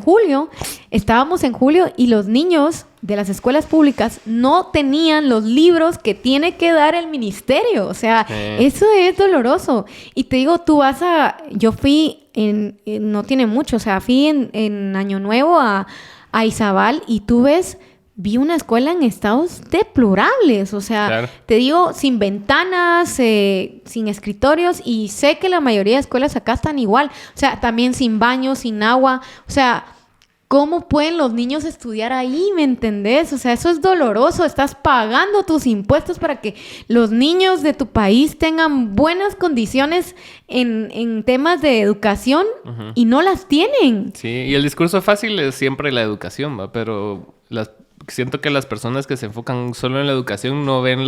estábamos en julio y los niños de las escuelas públicas no tenían los libros que tiene que dar el ministerio. O sea, eso es doloroso. Y te digo, yo fui no tiene mucho, o sea, fui en Año Nuevo a Izabal y vi una escuela en estados deplorables, o sea, te digo, sin ventanas, sin escritorios, y sé que la mayoría de escuelas acá están igual, o sea, también sin baño, sin agua, o sea, ¿cómo pueden los niños estudiar ahí? ¿Me entendés? O sea, eso es doloroso, estás pagando tus impuestos para que los niños de tu país tengan buenas condiciones en temas de educación y no las tienen. Sí, y el discurso fácil es siempre la educación, ¿va? Pero siento que las personas que se enfocan solo en la educación no ven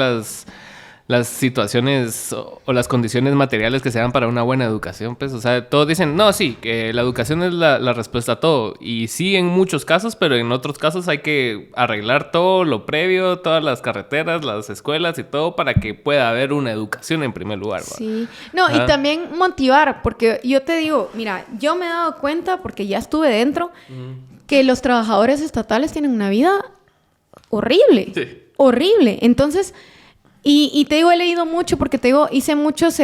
las situaciones o las condiciones materiales que se dan para una buena educación, pues, o sea, todos dicen, no, sí, que la educación es la respuesta a todo, y sí en muchos casos, pero en otros casos hay que arreglar todo lo previo, todas las carreteras, las escuelas y todo para que pueda haber una educación en primer lugar, ¿va? Sí, no, y también motivar, porque yo te digo, mira, yo me he dado cuenta, porque ya estuve dentro, que los trabajadores estatales tienen una vida horrible, Sí. horrible, entonces... Y te digo, he leído mucho porque te digo, hice muchos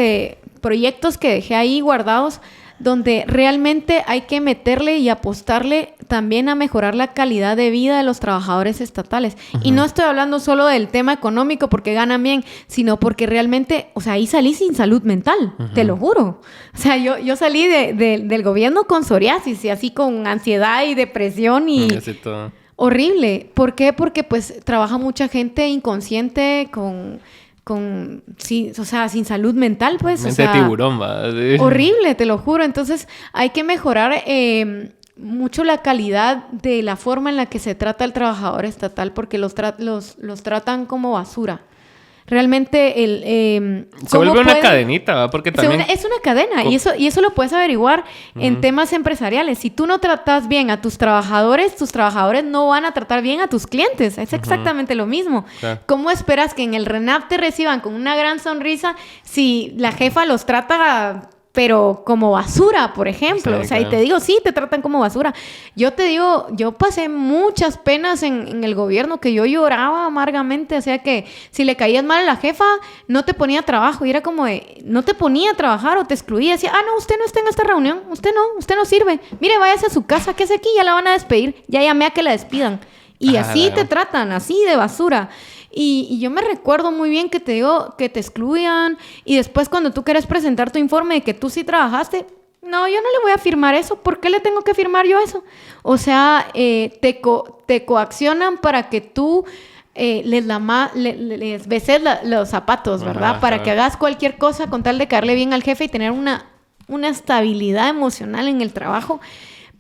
proyectos que dejé ahí guardados donde realmente hay que meterle y apostarle también a mejorar la calidad de vida de los trabajadores estatales. Uh-huh. Y no estoy hablando solo del tema económico porque ganan bien, sino porque realmente, o sea, ahí salí sin salud mental, uh-huh. Te lo juro. O sea, yo salí del gobierno con psoriasis y así con ansiedad y depresión y... Horrible. ¿Por qué? Porque pues trabaja mucha gente inconsciente sí, o sea, sin salud mental, pues. Mente de tiburón, va. Sí. Horrible, te lo juro. Entonces, hay que mejorar mucho la calidad de la forma en la que se trata al trabajador estatal, porque los tratan como basura. Realmente se vuelve una cadenita, ¿va? Porque también... Es una cadena y eso lo puedes averiguar en temas empresariales. Si tú no tratas bien a tus trabajadores no van a tratar bien a tus clientes. Es exactamente lo mismo. Claro. ¿Cómo esperas que en el RENAP te reciban con una gran sonrisa si la jefa los trata... pero como basura, por ejemplo? Sí, o sea, claro. Y te digo, sí, te tratan como basura. Yo te digo, yo pasé muchas penas en el gobierno, que yo lloraba amargamente. O sea, que si le caías mal a la jefa, no te ponía trabajo. Y era como no te ponía a trabajar o te excluía. Decía, no, usted no está en esta reunión. Usted no sirve. Mire, váyase a su casa, ¿qué es aquí? Ya la van a despedir. Ya llamé a que la despidan. Y así te tratan, así de basura. Y yo me recuerdo muy bien que te digo que te excluyan y después cuando tú quieres presentar tu informe de que tú sí trabajaste, no, yo no le voy a firmar eso. ¿Por qué le tengo que firmar yo eso? O sea, te coaccionan para que tú les beses los zapatos, ¿verdad? Para que hagas cualquier cosa con tal de caerle bien al jefe y tener una estabilidad emocional en el trabajo.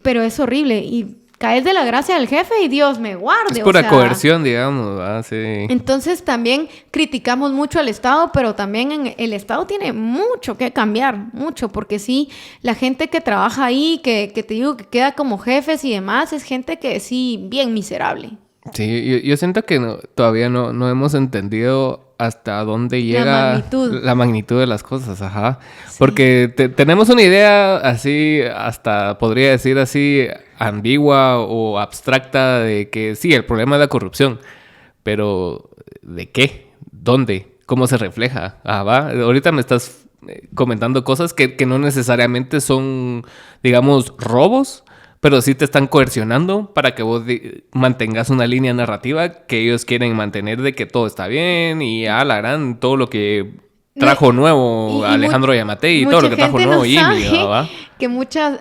Pero es horrible y... caes de la gracia del jefe y Dios me guarde. Es pura coerción, digamos, ¿verdad? Sí. Entonces también criticamos mucho al Estado, pero también el Estado tiene mucho que cambiar, mucho, porque sí, la gente que trabaja ahí, que te digo que queda como jefes y demás, es gente que sí, bien miserable. Sí, yo siento que todavía no hemos entendido hasta dónde llega la magnitud de las cosas, ajá. Sí. Porque tenemos una idea así, hasta podría decir así, ambigua o abstracta de que sí, el problema es la corrupción. Pero, ¿de qué? ¿Dónde? ¿Cómo se refleja? ¿Va? Ahorita me estás comentando cosas que no necesariamente son, digamos, robos, pero sí te están coercionando para que vos mantengas una línea narrativa que ellos quieren mantener de que todo está bien y la gran, todo lo que trajo nuevo Alejandro Yamatei y todo lo que trajo nuevo Jimmy, ¿va? Que muchas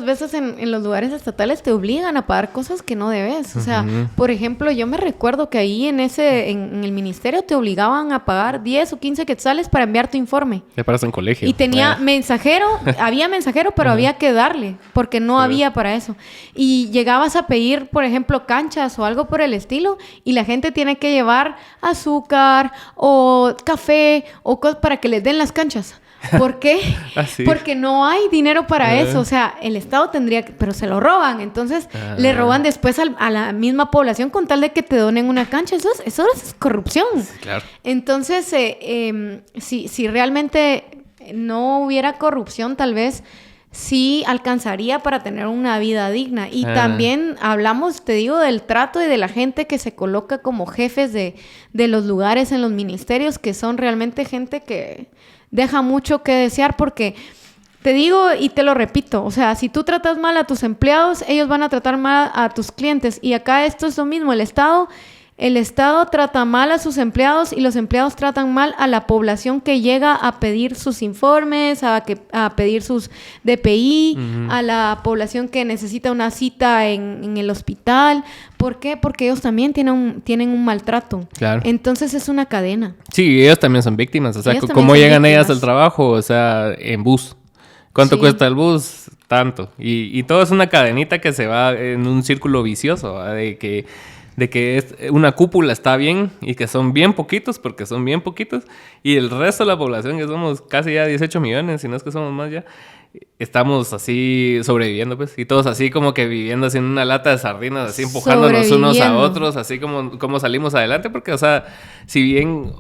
veces en los lugares estatales te obligan a pagar cosas que no debes. O sea, por ejemplo, yo me recuerdo que ahí en el ministerio te obligaban a pagar 10 o 15 quetzales para enviar tu informe. Te paras en colegio. Y tenía mensajero, había mensajero, pero había que darle, porque no había para eso. Y llegabas a pedir, por ejemplo, canchas o algo por el estilo, y la gente tiene que llevar azúcar o café o cosas para que les den las canchas. ¿Por qué? Porque no hay dinero para eso. O sea, el Estado tendría que... pero se lo roban. Entonces, le roban después a la misma población con tal de que te donen una cancha. Eso es corrupción. Sí, claro. Entonces, si realmente no hubiera corrupción, tal vez sí alcanzaría para tener una vida digna. Y también hablamos, te digo, del trato y de la gente que se coloca como jefes de los lugares en los ministerios, que son realmente gente que deja mucho que desear, porque te digo y te lo repito, o sea, si tú tratas mal a tus empleados, ellos van a tratar mal a tus clientes. Y acá esto es lo mismo, el Estado trata mal a sus empleados y los empleados tratan mal a la población que llega a pedir sus informes, a pedir sus DPI, a la población que necesita una cita en el hospital. ¿Por qué? Porque ellos también tienen un maltrato. Claro. Entonces es una cadena. Sí, ellos también son víctimas. O sea, ¿cómo llegan ellas al trabajo? O sea, en bus. ¿Cuánto cuesta el bus? Tanto. Y todo es una cadenita que se va en un círculo vicioso, ¿verdad? De que de que una cúpula está bien y que son bien poquitos, porque son bien poquitos, y el resto de la población, que somos casi ya 18 millones, si no es que somos más ya, estamos así sobreviviendo, pues, y todos así como que viviendo así en una lata de sardinas, así empujándonos unos a otros, así como salimos adelante, porque, o sea, si bien,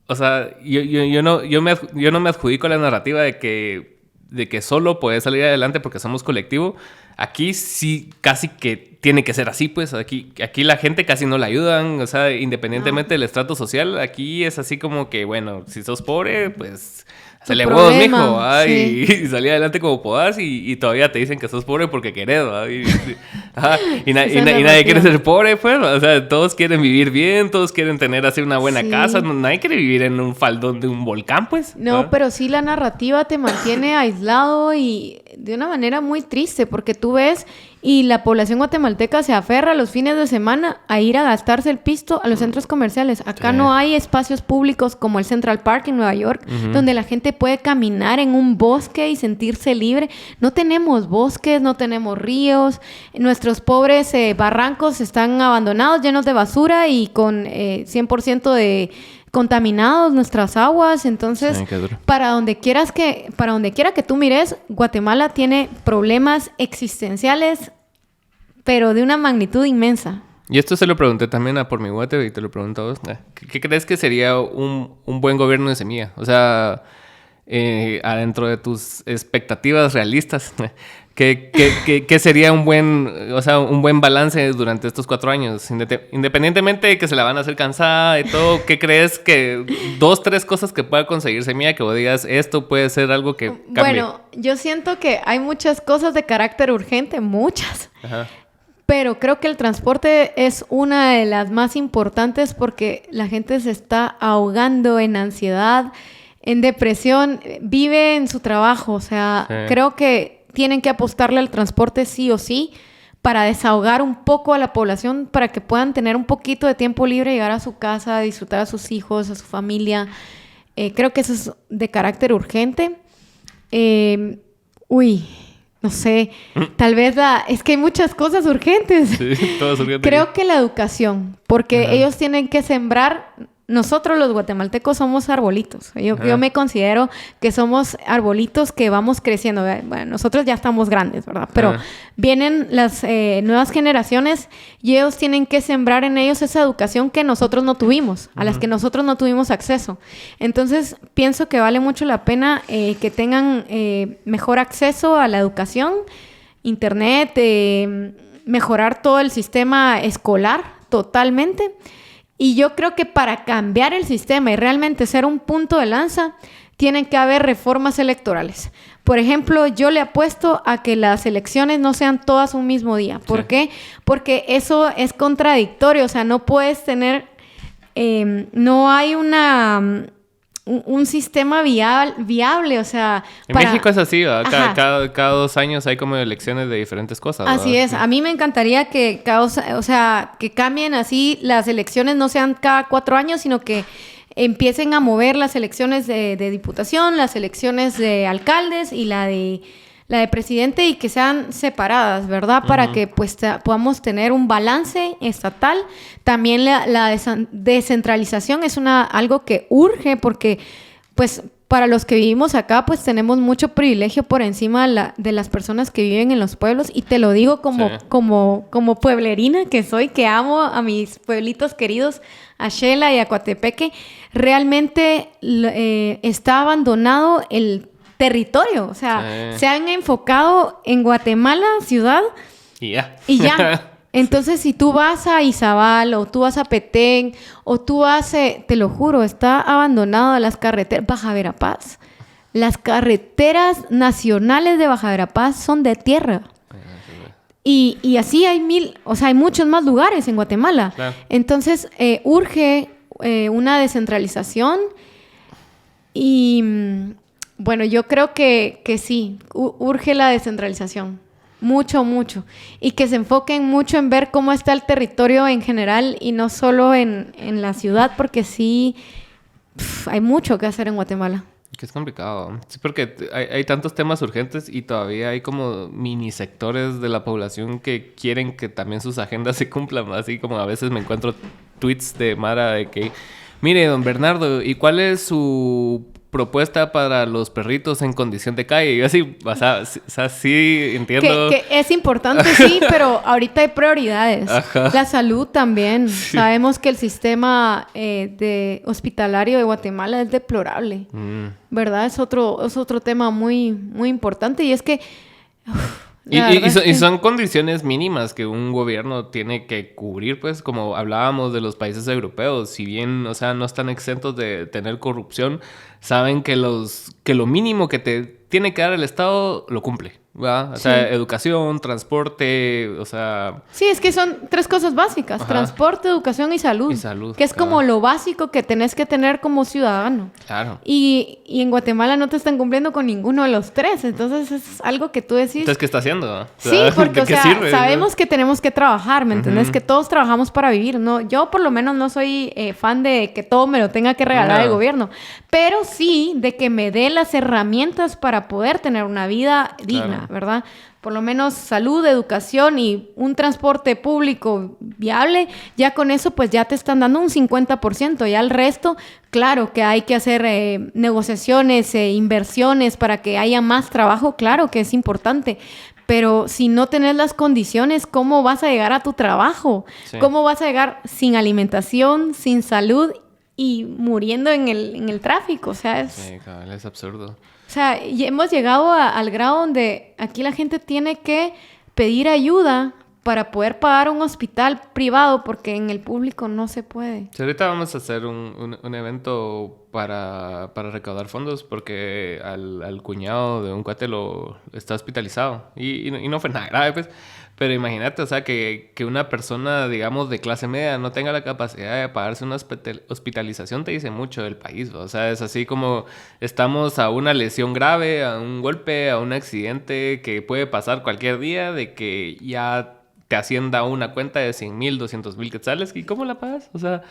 o sea, yo no me adjudico la narrativa de que solo puedes salir adelante porque somos colectivo. Aquí sí casi que tiene que ser así, pues. Aquí la gente casi no la ayudan, o sea, independientemente del estrato social, aquí es así como que, bueno, si sos pobre, pues se le huevos, mijo, sí. y salí adelante como podás y todavía te dicen que sos pobre porque querés, ¿va? Y nadie quiere ser pobre, pues. O sea, todos quieren vivir bien, todos quieren tener así una buena casa. Nadie quiere vivir en un faldón de un volcán, pues. No, pero sí la narrativa te mantiene aislado y de una manera muy triste, porque tú ves y la población guatemalteca se aferra los fines de semana a ir a gastarse el pisto a los centros comerciales. Acá no hay espacios públicos como el Central Park en Nueva York, donde la gente puede caminar en un bosque y sentirse libre. No tenemos bosques, no tenemos ríos. Nuestros pobres barrancos están abandonados, llenos de basura y con 100% de contaminados nuestras aguas. Entonces, para donde quiera que tú mires, Guatemala tiene problemas existenciales, pero de una magnitud inmensa. Y esto se lo pregunté también a Por Mi Guate y te lo pregunto a vos. ¿Qué crees que sería un buen gobierno de semilla? O sea, adentro de tus expectativas realistas, ¿qué sería un buen balance durante estos 4 años? Independientemente de que se la van a hacer cansada y todo, ¿qué crees que 2, 3 cosas que pueda conseguir semilla que vos digas, esto puede ser algo que cambie? Bueno, yo siento que hay muchas cosas de carácter urgente, muchas. Ajá. Pero creo que el transporte es una de las más importantes porque la gente se está ahogando en ansiedad, en depresión, vive en su trabajo. O sea, creo que tienen que apostarle al transporte sí o sí para desahogar un poco a la población, para que puedan tener un poquito de tiempo libre, llegar a su casa, disfrutar a sus hijos, a su familia. Creo que eso es de carácter urgente. No sé, tal vez es que hay muchas cosas urgentes. Sí, todas urgentes. Creo que la educación, porque ellos tienen que sembrar. Nosotros los guatemaltecos somos arbolitos. Yo me considero que somos arbolitos que vamos creciendo. Bueno, nosotros ya estamos grandes, ¿verdad? Pero vienen las nuevas generaciones y ellos tienen que sembrar en ellos esa educación que nosotros no tuvimos, a las que nosotros no tuvimos acceso. Entonces, pienso que vale mucho la pena que tengan mejor acceso a la educación, internet, mejorar todo el sistema escolar totalmente. Y yo creo que para cambiar el sistema y realmente ser un punto de lanza, tienen que haber reformas electorales. Por ejemplo, yo le apuesto a que las elecciones no sean todas un mismo día. ¿Por qué? Porque eso es contradictorio. O sea, no puedes tener... no hay un sistema viable, o sea... En México es así, ¿verdad? Cada 2 años hay como elecciones de diferentes cosas, ¿verdad? Así es. A mí me encantaría que que cambien así, las elecciones no sean cada 4 años, sino que empiecen a mover las elecciones de diputación, las elecciones de alcaldes y la de presidente, y que sean separadas, ¿verdad? Para que pues podamos tener un balance estatal. También la descentralización es algo que urge, porque pues para los que vivimos acá pues tenemos mucho privilegio por encima de las personas que viven en los pueblos, y te lo digo como pueblerina que soy, que amo a mis pueblitos queridos, a Xela y a Coatepeque. Realmente está abandonado el territorio, o sea, se han enfocado en Guatemala, ciudad, y ya. Entonces, si tú vas a Izabal, o tú vas a Petén, o tú vas, te lo juro, está abandonado las carreteras. Baja Verapaz, las carreteras nacionales de Baja Verapaz son de tierra. Y así hay hay muchos más lugares en Guatemala. Claro. Entonces, urge una descentralización y... Bueno, yo creo que sí, urge la descentralización, mucho, mucho, y que se enfoquen mucho en ver cómo está el territorio en general y no solo en la ciudad, porque sí, hay mucho que hacer en Guatemala. Que es complicado. Sí, porque hay tantos temas urgentes y todavía hay como mini sectores de la población que quieren que también sus agendas se cumplan. Así como a veces me encuentro tweets de Mara de que, mire, don Bernardo, ¿y cuál es su propuesta para los perritos en condición de calle? Y yo así, o sea, sí entiendo. Que es importante, sí, pero ahorita hay prioridades. Ajá. La salud también. Sí. Sabemos que el sistema de hospitalario de Guatemala es deplorable. ¿Verdad? Es otro tema muy, muy importante. Y es que... Y son condiciones mínimas que un gobierno tiene que cubrir, pues, como hablábamos de los países europeos. Si bien, o sea, no están exentos de tener corrupción, saben que lo mínimo que te tiene que dar el Estado lo cumple, ¿verdad? O sea, educación, transporte, o sea... Sí, es que son 3 cosas básicas. Ajá. Transporte, educación y salud. Que es como lo básico que tenés que tener como ciudadano. Claro. Y en Guatemala no te están cumpliendo con ninguno de los 3. Entonces es algo que tú decís... Entonces, ¿qué está haciendo? O sea, sí, porque, o sea, sirve, sabemos que tenemos que trabajar, ¿me entendés? Que todos trabajamos para vivir. No, yo por lo menos no soy fan de que todo me lo tenga que regalar el gobierno. Pero sí de que me dé las herramientas para poder tener una vida digna, ¿verdad? Por lo menos salud, educación y un transporte público viable, ya con eso pues ya te están dando un 50%. Ya el resto, claro que hay que hacer negociaciones, inversiones para que haya más trabajo, claro que es importante. Pero si no tenés las condiciones, ¿cómo vas a llegar a tu trabajo? Sí. ¿Cómo vas a llegar sin alimentación, sin salud y muriendo en el tráfico? O sea, es absurdo. O sea, hemos llegado al grado donde aquí la gente tiene que pedir ayuda para poder pagar un hospital privado porque en el público no se puede. Sí, ahorita vamos a hacer un evento para recaudar fondos porque al cuñado de un cuate lo está hospitalizado y no fue nada grave, pues. Pero imagínate, o sea, que una persona, digamos, de clase media no tenga la capacidad de pagarse una hospitalización te dice mucho del país. O sea, es así como estamos a una lesión grave, a un golpe, a un accidente que puede pasar cualquier día, de que ya te hacienda una cuenta de 100,000, 200,000 quetzales. ¿Y cómo la pagas? O sea...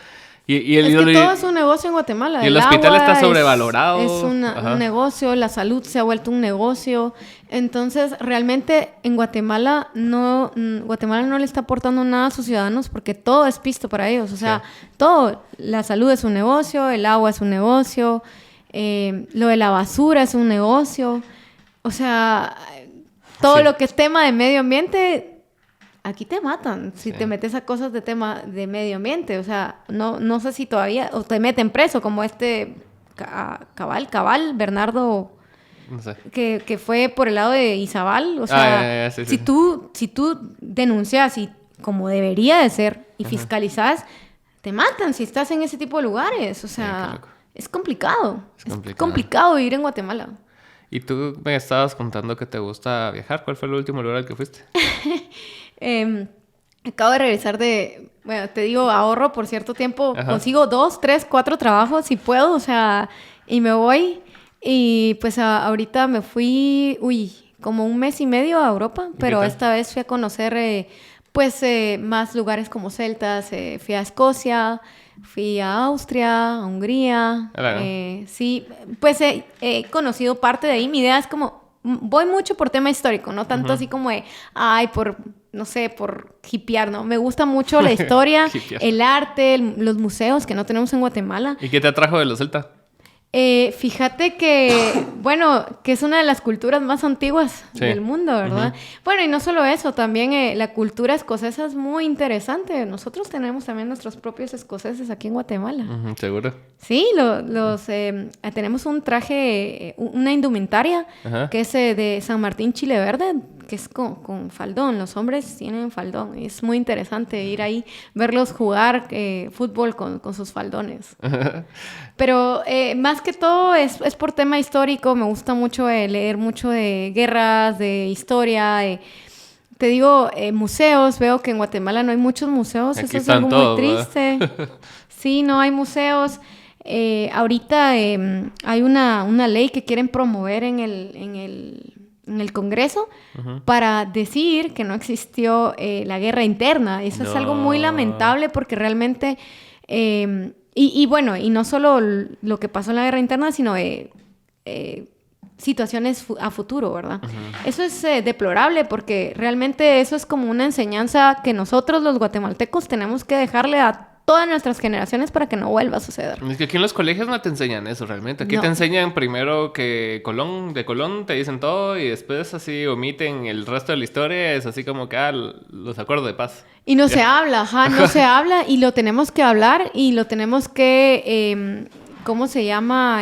todo es un negocio en Guatemala. Y el hospital está sobrevalorado. Es un negocio, la salud se ha vuelto un negocio. Entonces, realmente en Guatemala no le está aportando nada a sus ciudadanos porque todo es pisto para ellos. O sea, todo. La salud es un negocio, el agua es un negocio, lo de la basura es un negocio. O sea, todo lo que es tema de medio ambiente... Aquí te matan si te metes a cosas de tema de medio ambiente. O sea, no sé si todavía... O te meten preso, como Cabal, Bernardo... No sé. Que fue por el lado de Izabal. O sea, si tú denuncias y como debería de ser y fiscalizas, te matan si estás en ese tipo de lugares. O sea, es complicado. Es complicado vivir en Guatemala. Y tú me estabas contando que te gusta viajar. ¿Cuál fue el último lugar al que fuiste? Acabo de regresar bueno, te digo, ahorro por cierto tiempo. Ajá. Consigo 2, 3, 4 trabajos si puedo, o sea, y me voy. Y pues ahorita me fui, como 1 mes y medio a Europa, pero esta vez fui a conocer, más lugares como celtas. Fui a Escocia, fui a Austria, a Hungría. Sí, pues he conocido parte de ahí. Mi idea es como... Voy mucho por tema histórico, no tanto así como de, por hipear, ¿no? Me gusta mucho la historia, el arte, los museos que no tenemos en Guatemala. ¿Y qué te atrajo de los celtas? Fíjate que, que es una de las culturas más antiguas del mundo, ¿verdad? Bueno, y no solo eso, también la cultura escocesa es muy interesante. Nosotros tenemos también nuestros propios escoceses aquí en Guatemala. ¿Seguro? Sí, tenemos un traje, una indumentaria, que es de San Martín Chile Verde, que es con faldón. Los hombres tienen faldón. Es muy interesante ir ahí, verlos jugar fútbol con sus faldones. Pero más que todo es por tema histórico. Me gusta mucho leer mucho de guerras, de historia. Te digo, museos. Veo que en Guatemala no hay muchos museos. Aquí eso es algo todo, muy triste. Sí, no hay museos. Ahorita hay una ley que quieren promover en el Congreso para decir que no existió la guerra interna. Eso es algo muy lamentable porque realmente... y no solo lo que pasó en la guerra interna, sino situaciones a futuro, ¿verdad? Eso es deplorable porque realmente eso es como una enseñanza que nosotros los guatemaltecos tenemos que dejarle a todas nuestras generaciones para que no vuelva a suceder. Es que aquí en los colegios no te enseñan eso realmente. Aquí te enseñan primero que de Colón te dicen todo y después así omiten el resto de la historia. Es así como que, los acuerdos de paz. Y no se habla, no se habla y lo tenemos que hablar y lo tenemos que, ¿cómo se llama?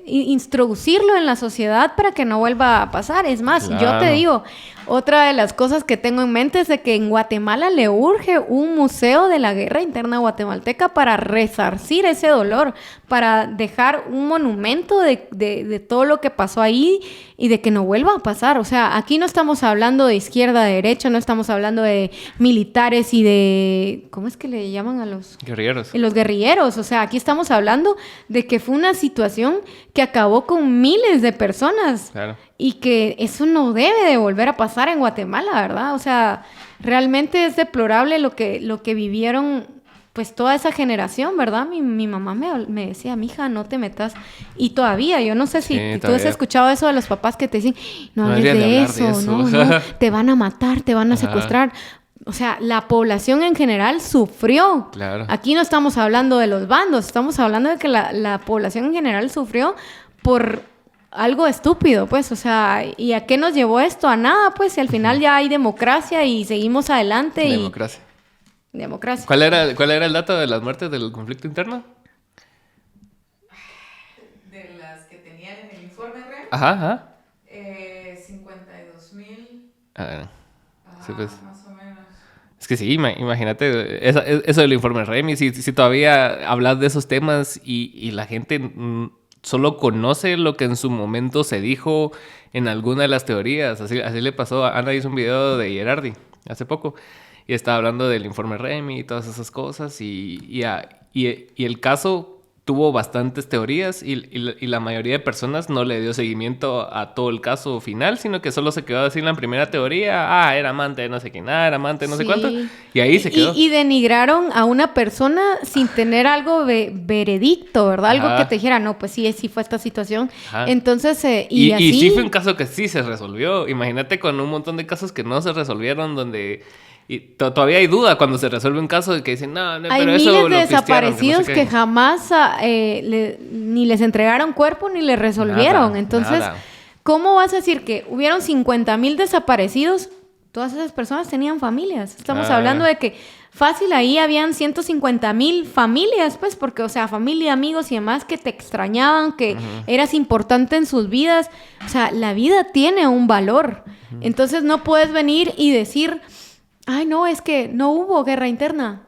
Introducirlo en la sociedad para que no vuelva a pasar. Es más, yo te digo, otra de las cosas que tengo en mente es de que en Guatemala le urge un museo de la guerra interna guatemalteca para resarcir ese dolor, para dejar un monumento de todo lo que pasó ahí y de que no vuelva a pasar. O sea, aquí no estamos hablando de izquierda, de derecha, no estamos hablando de militares y de... ¿Cómo es que le llaman a los...? Guerrilleros. Los guerrilleros. O sea, aquí estamos hablando de que fue una situación que acabó con miles de personas. Claro. Y que eso no debe de volver a pasar en Guatemala, ¿verdad? O sea, realmente es deplorable lo que vivieron, pues, toda esa generación, ¿verdad? Mi mamá me decía, mija, no te metas. Y todavía, yo no sé si tú has escuchado eso de los papás que te dicen, no hables de eso, no, te van a matar, te van a secuestrar. O sea, la población en general sufrió. Claro. Aquí no estamos hablando de los bandos, estamos hablando de que la población en general sufrió por algo estúpido, pues, o sea, ¿y a qué nos llevó esto? A nada, pues, y al final ya hay democracia y seguimos adelante. Democracia. ¿Cuál era el dato de las muertes del conflicto interno? De las que tenían en el informe REM. Ajá. 52,000. Sí, pues. Más o menos. Es que sí, imagínate, eso del informe REM, si todavía hablas de esos temas y la gente solo conoce lo que en su momento se dijo en alguna de las teorías. Así le pasó. Ana hizo un video de Gerardi hace poco y estaba hablando del informe REM y todas esas cosas y el caso tuvo bastantes teorías y la mayoría de personas no le dio seguimiento a todo el caso final, sino que solo se quedó así en la primera teoría. Era amante de no sé quién, era amante de no sé cuánto. Y ahí se quedó. Y denigraron a una persona sin tener algo veredicto, ¿verdad? Algo que te dijera, no, pues sí fue esta situación. Ajá. Entonces, así... Y sí fue un caso que sí se resolvió. Imagínate con un montón de casos que no se resolvieron, donde... Y todavía hay duda cuando se resuelve un caso de que dicen, no, pero eso lo hay miles de desaparecidos que jamás ni les entregaron cuerpo ni les resolvieron. Entonces, ¿cómo vas a decir que hubieron 50,000 desaparecidos? Todas esas personas tenían familias. Estamos hablando de que fácil ahí habían 150,000 familias, pues, porque, o sea, familia, amigos y demás que te extrañaban, que eras importante en sus vidas. O sea, la vida tiene un valor. Entonces, no puedes venir y decir... Ay, no, es que no hubo guerra interna.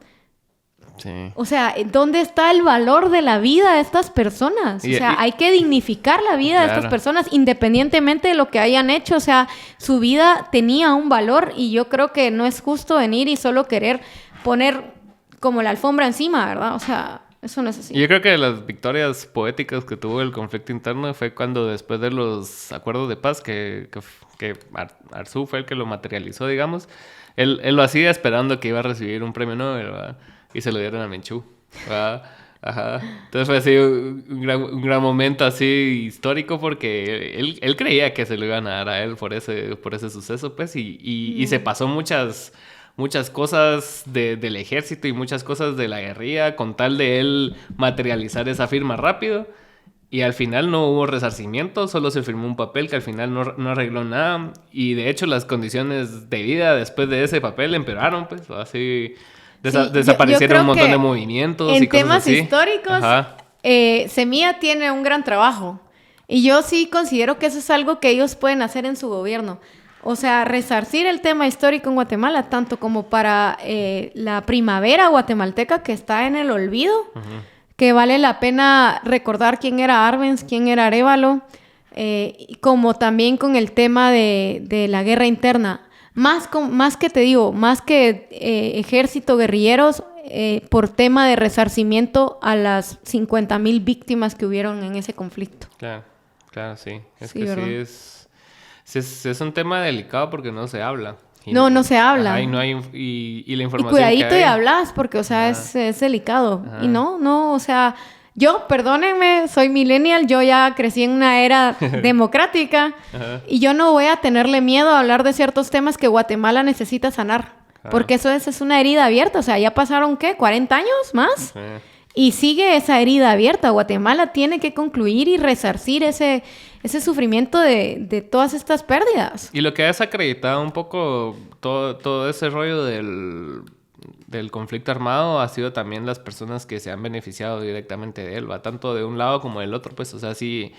Sí. O sea, ¿dónde está el valor de la vida de estas personas? O sea, hay que dignificar la vida de estas personas independientemente de lo que hayan hecho. O sea, su vida tenía un valor y yo creo que no es justo venir y solo querer poner como la alfombra encima, ¿verdad? O sea, eso no es así. Yo creo que las victorias poéticas que tuvo el conflicto interno fue cuando después de los acuerdos de paz, que Arzú fue el que lo materializó, digamos. Él lo hacía esperando que iba a recibir un premio Nobel, ¿verdad? Y se lo dieron a Menchú, ¿verdad? Ajá. Entonces fue así un gran momento así histórico porque él creía que se lo iban a dar a él por ese suceso, pues, y se pasó muchas cosas del ejército y muchas cosas de la guerrilla con tal de él materializar esa firma rápido. Y al final no hubo resarcimiento, solo se firmó un papel que al final no arregló nada. Y de hecho las condiciones de vida después de ese papel empeoraron, pues, así desaparecieron un montón de movimientos y cosas así. En temas históricos, Semilla tiene un gran trabajo. Y yo sí considero que eso es algo que ellos pueden hacer en su gobierno. O sea, resarcir el tema histórico en Guatemala, tanto como para la primavera guatemalteca que está en el olvido. Que vale la pena recordar quién era Arbenz, quién era Arévalo, como también con el tema de la guerra interna. Más que ejército, guerrilleros, por tema de resarcimiento a las 50,000 víctimas que hubieron en ese conflicto. Claro, sí. Es un tema delicado porque no se habla. No se habla. Ajá, y no hay y la información y cuidadito que hay, y hablas porque, o sea, es delicado. Y no, o sea, Yo, perdónenme, soy millennial, yo ya crecí en una era democrática y yo no voy a tenerle miedo a hablar de ciertos temas que Guatemala necesita sanar. Porque eso es una herida abierta. O sea, ya pasaron, ¿qué? ¿40 años más? Sí. Y sigue esa herida abierta. Guatemala tiene que concluir y resarcir ese sufrimiento de todas estas pérdidas. Y lo que ha desacreditado un poco todo ese rollo del conflicto armado ha sido también las personas que se han beneficiado directamente de él, ¿va? Tanto de un lado como del otro, pues, o sea, sí...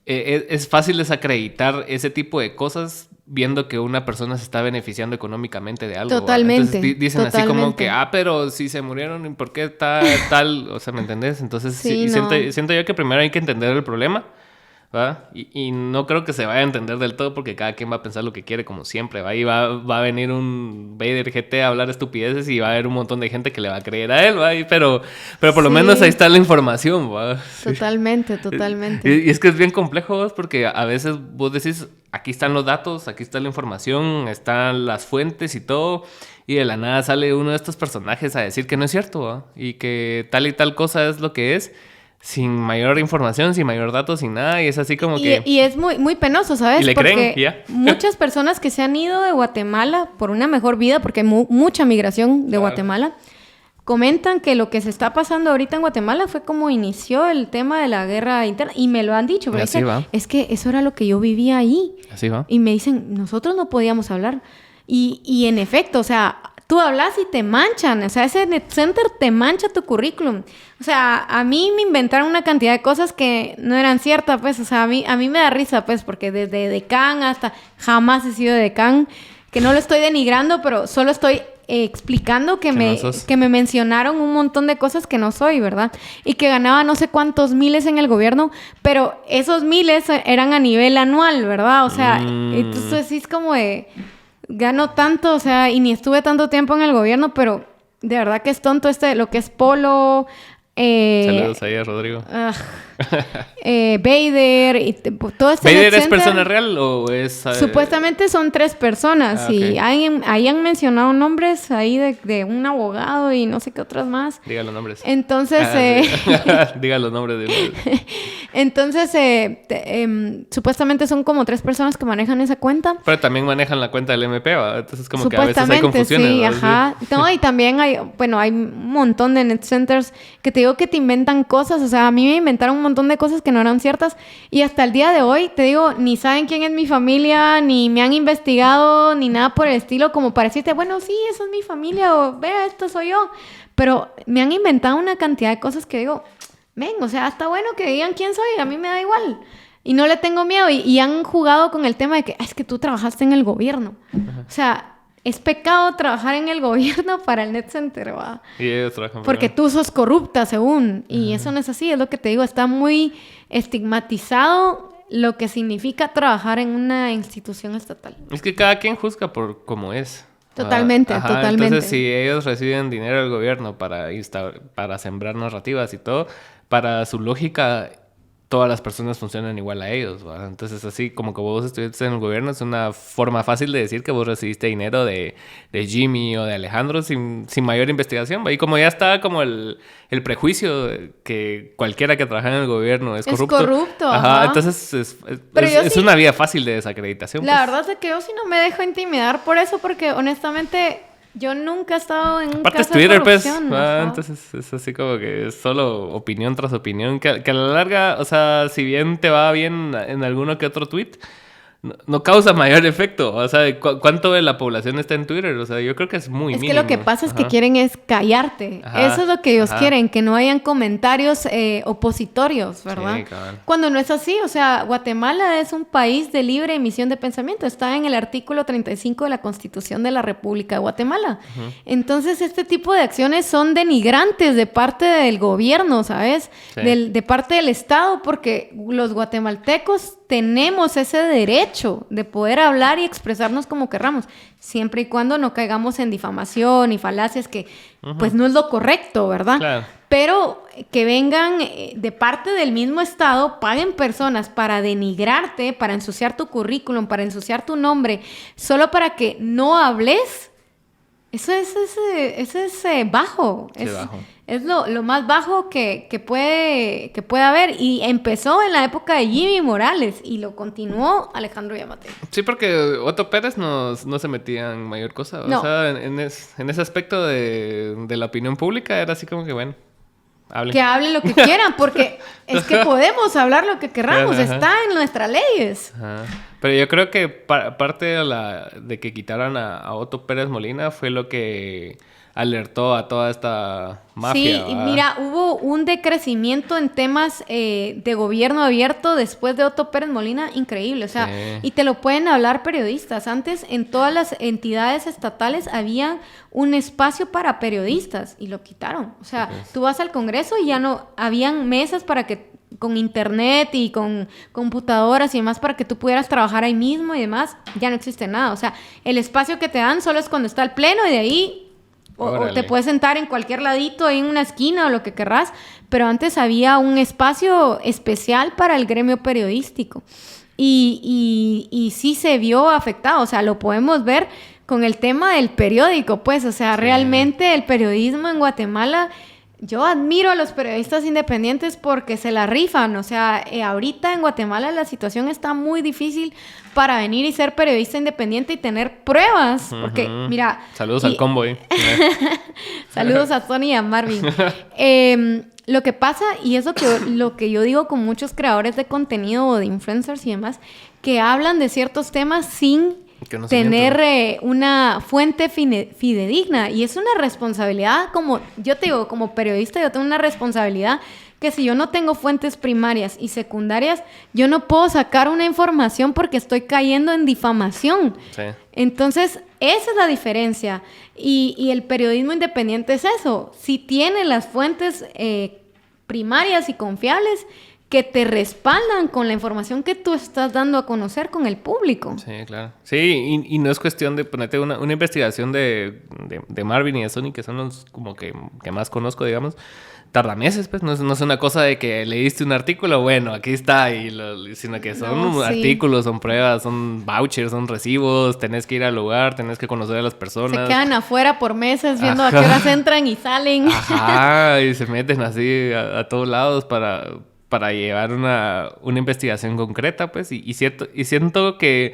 Es fácil desacreditar ese tipo de cosas viendo que una persona se está beneficiando económicamente de algo. Totalmente. Entonces dicen así como que, pero si se murieron, ¿por qué tal? O sea, ¿me entendés? Entonces sí, no. siento yo que primero hay que entender el problema, ¿va? Y no creo que se vaya a entender del todo porque cada quien va a pensar lo que quiere como siempre, ¿va? Y va a venir un Vader GT a hablar estupideces y va a haber un montón de gente que le va a creer a él, ¿va? Pero por lo menos ahí está la información, ¿va? Totalmente. Y es que es bien complejo, ¿va? Porque a veces vos decís, aquí están los datos, aquí está la información, están las fuentes y todo, y de la nada sale uno de estos personajes a decir que no es cierto, ¿va? Y que tal y tal cosa es lo que es, sin mayor información, sin mayor datos, sin nada, y es así como que... Y es muy, muy penoso, ¿sabes? Y le porque creen, ya. Muchas personas que se han ido de Guatemala por una mejor vida, porque hay mucha migración de Guatemala, comentan que lo que se está pasando ahorita en Guatemala fue como inició el tema de la guerra interna, y me lo han dicho, pero es que eso era lo que yo vivía ahí. Así va. Y me dicen, nosotros no podíamos hablar. Y en efecto, o sea... Tú hablas y te manchan, o sea, ese Net Center te mancha tu currículum. O sea, a mí me inventaron una cantidad de cosas que no eran ciertas, pues, o sea, a mí me da risa, pues, porque desde decán hasta jamás he sido decán, que no lo estoy denigrando, pero solo estoy explicando que me mencionaron un montón de cosas que no soy, ¿verdad? Y que ganaba no sé cuántos miles en el gobierno, pero esos miles eran a nivel anual, ¿verdad? O sea, entonces sí es como de... Gano tanto, o sea, y ni estuve tanto tiempo en el gobierno, pero de verdad que es tonto lo que es Polo. Saludos ahí a Rodrigo. Vader y todo este ¿Vader es persona real o es...? Supuestamente son 3 personas y ahí han mencionado nombres ahí de un abogado y no sé qué otras más. Diga los nombres. Entonces... Diga los nombres de... Entonces, supuestamente son como 3 personas que manejan esa cuenta. Pero también manejan la cuenta del MP, ¿va? Entonces como que a veces hay confusiones. Sí, ¿no? ajá. No, y también hay un montón de net centers que te digo que te inventan cosas. O sea, a mí me inventaron un montón de cosas que no eran ciertas. Y hasta el día de hoy, te digo, ni saben quién es mi familia, ni me han investigado, ni nada por el estilo, como para decirte, bueno, sí, esa es mi familia, o vea, esto soy yo. Pero me han inventado una cantidad de cosas que digo... Ven, o sea, está bueno que digan quién soy, a mí me da igual. Y no le tengo miedo. Y han jugado con el tema de que, es que tú trabajaste en el gobierno. O sea, es pecado trabajar en el gobierno para el Net Center, ¿va? Y ellos trabajan porque tú sos corrupta, según. Y eso no es así, es lo que te digo. Está muy estigmatizado lo que significa trabajar en una institución estatal. Es que cada quien juzga por cómo es. Totalmente. Entonces, si ellos reciben dinero del gobierno para sembrar narrativas y todo, para su lógica, todas las personas funcionan igual a ellos, ¿verdad? Entonces, así como que vos estuviste en el gobierno, es una forma fácil de decir que vos recibiste dinero de Jimmy o de Alejandro sin mayor investigación, ¿va? Y como ya está como el prejuicio de que cualquiera que trabaja en el gobierno es corrupto. Es corrupto, ajá. Entonces, es una vía fácil de desacreditación. La pues. verdad es que yo sí no me dejo intimidar por eso, porque honestamente... Yo nunca he estado en un Aparte caso es Twitter, de corrupción. pues. Entonces es así como que es solo opinión tras opinión. Que a la larga, o sea, si bien te va bien en alguno que otro tweet, no causa mayor efecto. O sea, ¿cuánto de la población está en Twitter? O sea, yo creo que es muy mínimo. Es que lo que pasa es que quieren es callarte. Eso es lo que ellos quieren, que no hayan comentarios opositorios, ¿verdad? Sí, cabrón. Cuando no es así, o sea, Guatemala es un país de libre emisión de pensamiento. Está en el artículo 35 de la Constitución de la República de Guatemala. Entonces, este tipo de acciones son denigrantes de parte del gobierno, ¿sabes? Sí. De parte del Estado, porque los guatemaltecos tenemos ese derecho de poder hablar y expresarnos como querramos, siempre y cuando no caigamos en difamación y falacias que pues no es lo correcto, ¿verdad? Claro. Pero que vengan de parte del mismo Estado, paguen personas para denigrarte, para ensuciar tu currículum, para ensuciar tu nombre, solo para que no hables, Eso es bajo. Sí, bajo. Es lo más bajo que puede haber. Y empezó en la época de Jimmy Morales y lo continuó Alejandro Yamatei. Sí, porque Otto Pérez no se metía en mayor cosa. No. O sea, en ese aspecto de la opinión pública era así como que, bueno, hablen. Que hablen lo que quieran, porque es que podemos hablar lo que queramos. Ajá. Está en nuestras leyes. Ajá. Pero yo creo que parte de que quitaran a Otto Pérez Molina fue lo que alertó a toda esta mafia. Sí, y ¿verdad? mira, hubo un decrecimiento en temas de gobierno abierto después de Otto Pérez Molina, increíble. O sea, Sí. y te lo pueden hablar periodistas. Antes, en todas las entidades estatales había un espacio para periodistas y lo quitaron. O sea, tú vas al Congreso y ya no, habían mesas para que con internet y con computadoras y demás para que tú pudieras trabajar ahí mismo y demás, ya no existe nada. O sea, el espacio que te dan solo es cuando está el pleno y de ahí o te puedes sentar en cualquier ladito, ahí en una esquina o lo que querrás, pero antes había un espacio especial para el gremio periodístico y sí se vio afectado. O sea, lo podemos ver con el tema del periódico, pues, o sea, Sí. realmente el periodismo en Guatemala. Yo admiro a los periodistas independientes porque se la rifan. O sea, ahorita en Guatemala la situación está muy difícil para venir y ser periodista independiente y tener pruebas. Porque, mira... Saludos al combo, Saludos a Sony y a Marvin. Lo que pasa, y es lo que yo digo con muchos creadores de contenido o de influencers y demás, que hablan de ciertos temas sin tener una fuente fidedigna. Y es una responsabilidad, como yo te digo, como periodista, yo tengo una responsabilidad que si yo no tengo fuentes primarias y secundarias, yo no puedo sacar una información porque estoy cayendo en difamación. Sí. Entonces, esa es la diferencia. Y el periodismo independiente es eso. Si tiene las fuentes primarias y confiables que te respaldan con la información que tú estás dando a conocer con el público. Sí, claro. Sí, y no es cuestión de ponerte una investigación de Marvin y de Sony, que son los como que más conozco, digamos. Tarda meses, pues. No es una cosa de que leíste un artículo, bueno, aquí está, sino que son artículos, son pruebas, son vouchers, son recibos, tenés que ir al lugar, tenés que conocer a las personas. Se quedan afuera por meses viendo a qué horas entran y salen. Ajá, y se meten así a todos lados para llevar una investigación concreta, pues, y siento que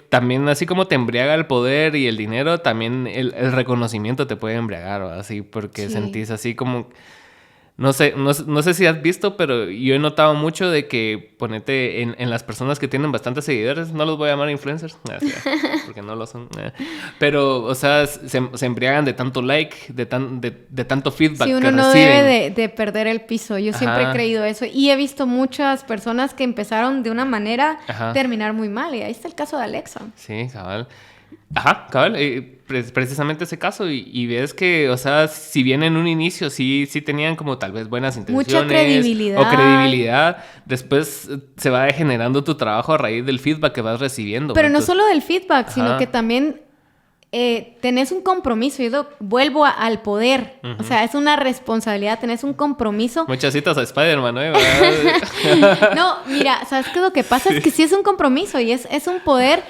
también así como te embriaga el poder y el dinero, también el reconocimiento te puede embriagar, ¿verdad? Así, porque sentís así como... No sé si has visto, pero yo he notado mucho de que ponete en las personas que tienen bastantes seguidores, no los voy a llamar influencers, porque no lo son, pero, o sea, se embriagan de tanto like, de tanto feedback sí, que uno no reciben. debe de perder el piso. Yo siempre he creído eso. Y he visto muchas personas que empezaron de una manera terminar muy mal. Y ahí está el caso de Alexa. Sí, cabal. Ajá, cabal, precisamente ese caso y ves que, o sea, si bien en un inicio sí tenían como tal vez buenas intenciones mucha credibilidad, después se va degenerando tu trabajo a raíz del feedback que vas recibiendo. Pero no solo del feedback, sino que también tenés un compromiso. Yo vuelvo al poder. O sea, es una responsabilidad, tenés un compromiso. Muchas citas a Spider-Man, ¿no? No, mira, ¿sabes qué? Lo que pasa es que sí es un compromiso y es un poder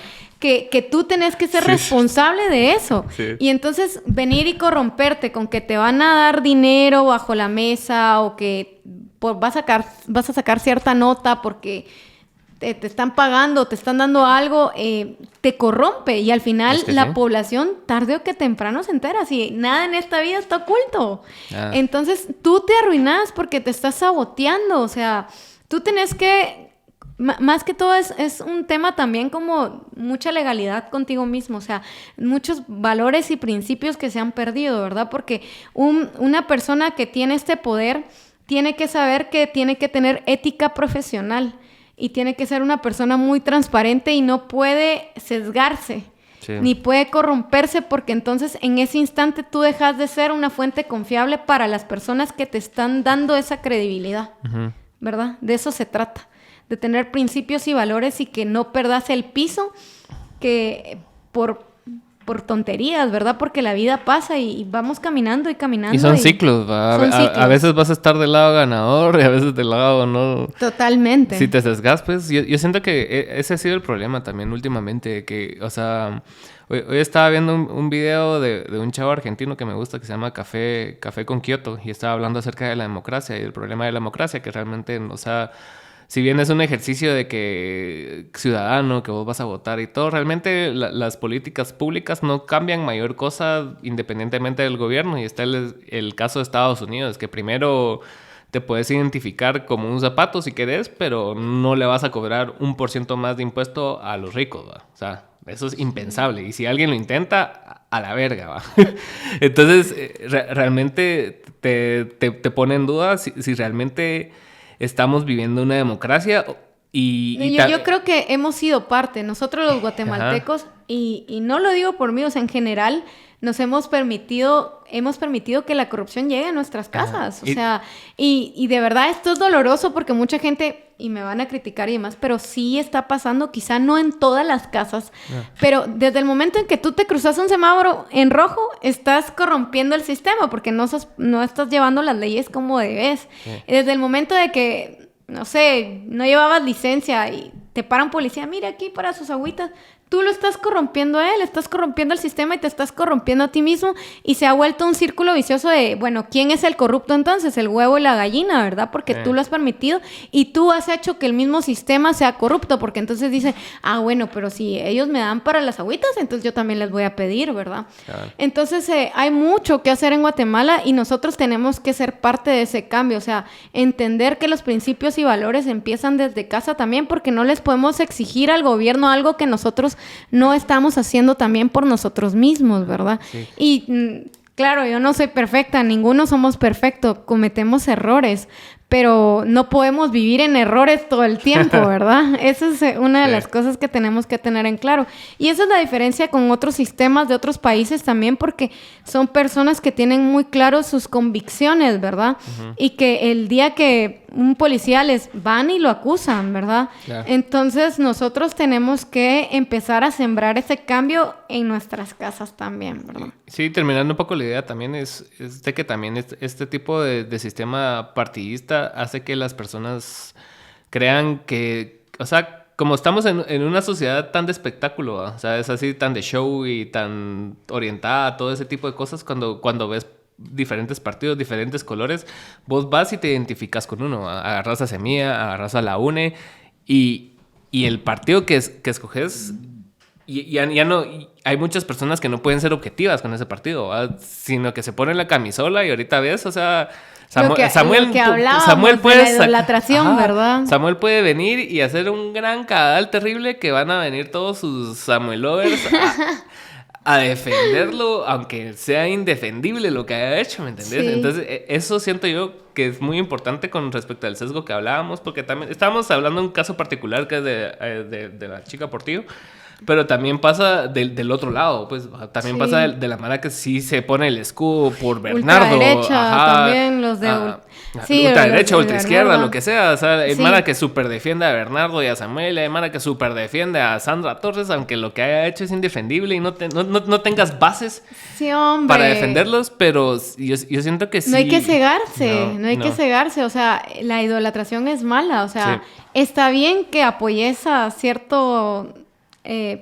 que tú tenés que ser responsable de eso. Sí. Y entonces venir y corromperte con que te van a dar dinero bajo la mesa o que vas a sacar cierta nota porque te están pagando, te están dando algo, te corrompe. Y al final la población tarde o que temprano se entera. Si nada en esta vida está oculto. Entonces tú te arruinas porque te estás saboteando. O sea, tú tenés que... Más que todo es un tema también como mucha legalidad contigo mismo, o sea, muchos valores y principios que se han perdido, ¿verdad? Porque una persona que tiene este poder tiene que saber que tiene que tener ética profesional y tiene que ser una persona muy transparente y no puede sesgarse. Sí. Ni puede corromperse porque entonces en ese instante tú dejas de ser una fuente confiable para las personas que te están dando esa credibilidad, ¿verdad? De eso se trata. De tener principios y valores y que no perdas el piso que por por tonterías, ¿verdad? Porque la vida pasa y vamos caminando y caminando. Y son ciclos, ¿va? Son ciclos. A veces vas a estar del lado ganador y a veces del lado no. Totalmente. Si te sesgas, pues yo siento que ese ha sido el problema también últimamente, que, o sea, hoy estaba viendo un video de un chavo argentino que me gusta que se llama Café con Kioto y estaba hablando acerca de la democracia y del problema de la democracia, que realmente, o sea, si bien es un ejercicio de que ciudadano, que vos vas a votar y todo, realmente las políticas públicas no cambian mayor cosa independientemente del gobierno. Y está el caso de Estados Unidos, que primero te puedes identificar como un zapato si querés, pero no le vas a cobrar 1% más de impuesto a los ricos, ¿va? O sea, eso es impensable. Y si alguien lo intenta, a la verga, ¿va? Entonces, realmente te pone en duda si realmente estamos viviendo una democracia yo creo que hemos sido parte, nosotros los guatemaltecos, y no lo digo por mí, o sea, en general, nos hemos permitido que la corrupción llegue a nuestras casas. O sea, y de verdad esto es doloroso porque mucha gente, y me van a criticar y demás, pero sí está pasando, quizá no en todas las casas, pero desde el momento en que tú te cruzas un semáforo en rojo, estás corrompiendo el sistema porque no estás llevando las leyes como debes. Desde el momento de que, no sé, no llevabas licencia y te para un policía, mire aquí para sus agüitas, tú lo estás corrompiendo a él, estás corrompiendo el sistema y te estás corrompiendo a ti mismo y se ha vuelto un círculo vicioso de, bueno, ¿quién es el corrupto entonces? El huevo y la gallina, ¿verdad? Porque tú lo has permitido y tú has hecho que el mismo sistema sea corrupto, porque entonces dice, bueno, pero si ellos me dan para las agüitas, entonces yo también les voy a pedir, ¿verdad? Claro. Entonces hay mucho que hacer en Guatemala y nosotros tenemos que ser parte de ese cambio, o sea, entender que los principios y valores empiezan desde casa también, porque no les podemos exigir al gobierno algo que nosotros no estamos haciendo también por nosotros mismos, ¿verdad? Sí. Y claro, yo no soy perfecta, ninguno somos perfectos, cometemos errores, pero no podemos vivir en errores todo el tiempo, ¿verdad? Esa es una de las cosas que tenemos que tener en claro. Y esa es la diferencia con otros sistemas de otros países también, porque son personas que tienen muy claro sus convicciones, ¿verdad? Uh-huh. Y que el día que un policía les van y lo acusan, ¿verdad? Claro. Entonces nosotros tenemos que empezar a sembrar ese cambio en nuestras casas también, ¿verdad? Sí, terminando un poco la idea también es de que también este tipo de sistema partidista hace que las personas crean que, o sea, como estamos en una sociedad tan de espectáculo, ¿va? O sea, es así tan de show y tan orientada a todo ese tipo de cosas, cuando ves diferentes partidos, diferentes colores, vos vas y te identificas con uno, ¿va? Agarras a Semilla, agarras a la UNE y el partido que escoges, ya no, hay muchas personas que no pueden ser objetivas con ese partido, ¿va? Sino que se ponen la camisola y ahorita ves, o sea, Samuel puede, de la idolatración, ¿verdad? Samuel puede venir y hacer un gran cagadal terrible que van a venir todos sus Samuel lovers a defenderlo, aunque sea indefendible lo que haya hecho, ¿me entendés? Sí. Entonces, eso siento yo que es muy importante con respecto al sesgo que hablábamos, porque también estábamos hablando de un caso particular que es de la chica Portillo. Pero también pasa del otro lado, pues también pasa de la manera que sí se pone el escudo por Bernardo. Ultraderecha, también los de ultraderecha, ultraizquierda, lo que sea. O sea, hay mara que súper defiende a Bernardo y a Samuel, hay mara que súper defiende a Sandra Torres, aunque lo que haya hecho es indefendible y no tengas bases para defenderlos, pero yo siento que sí. No hay que cegarse, no hay que cegarse, o sea, la idolatración es mala, o sea, está bien que apoyes a cierto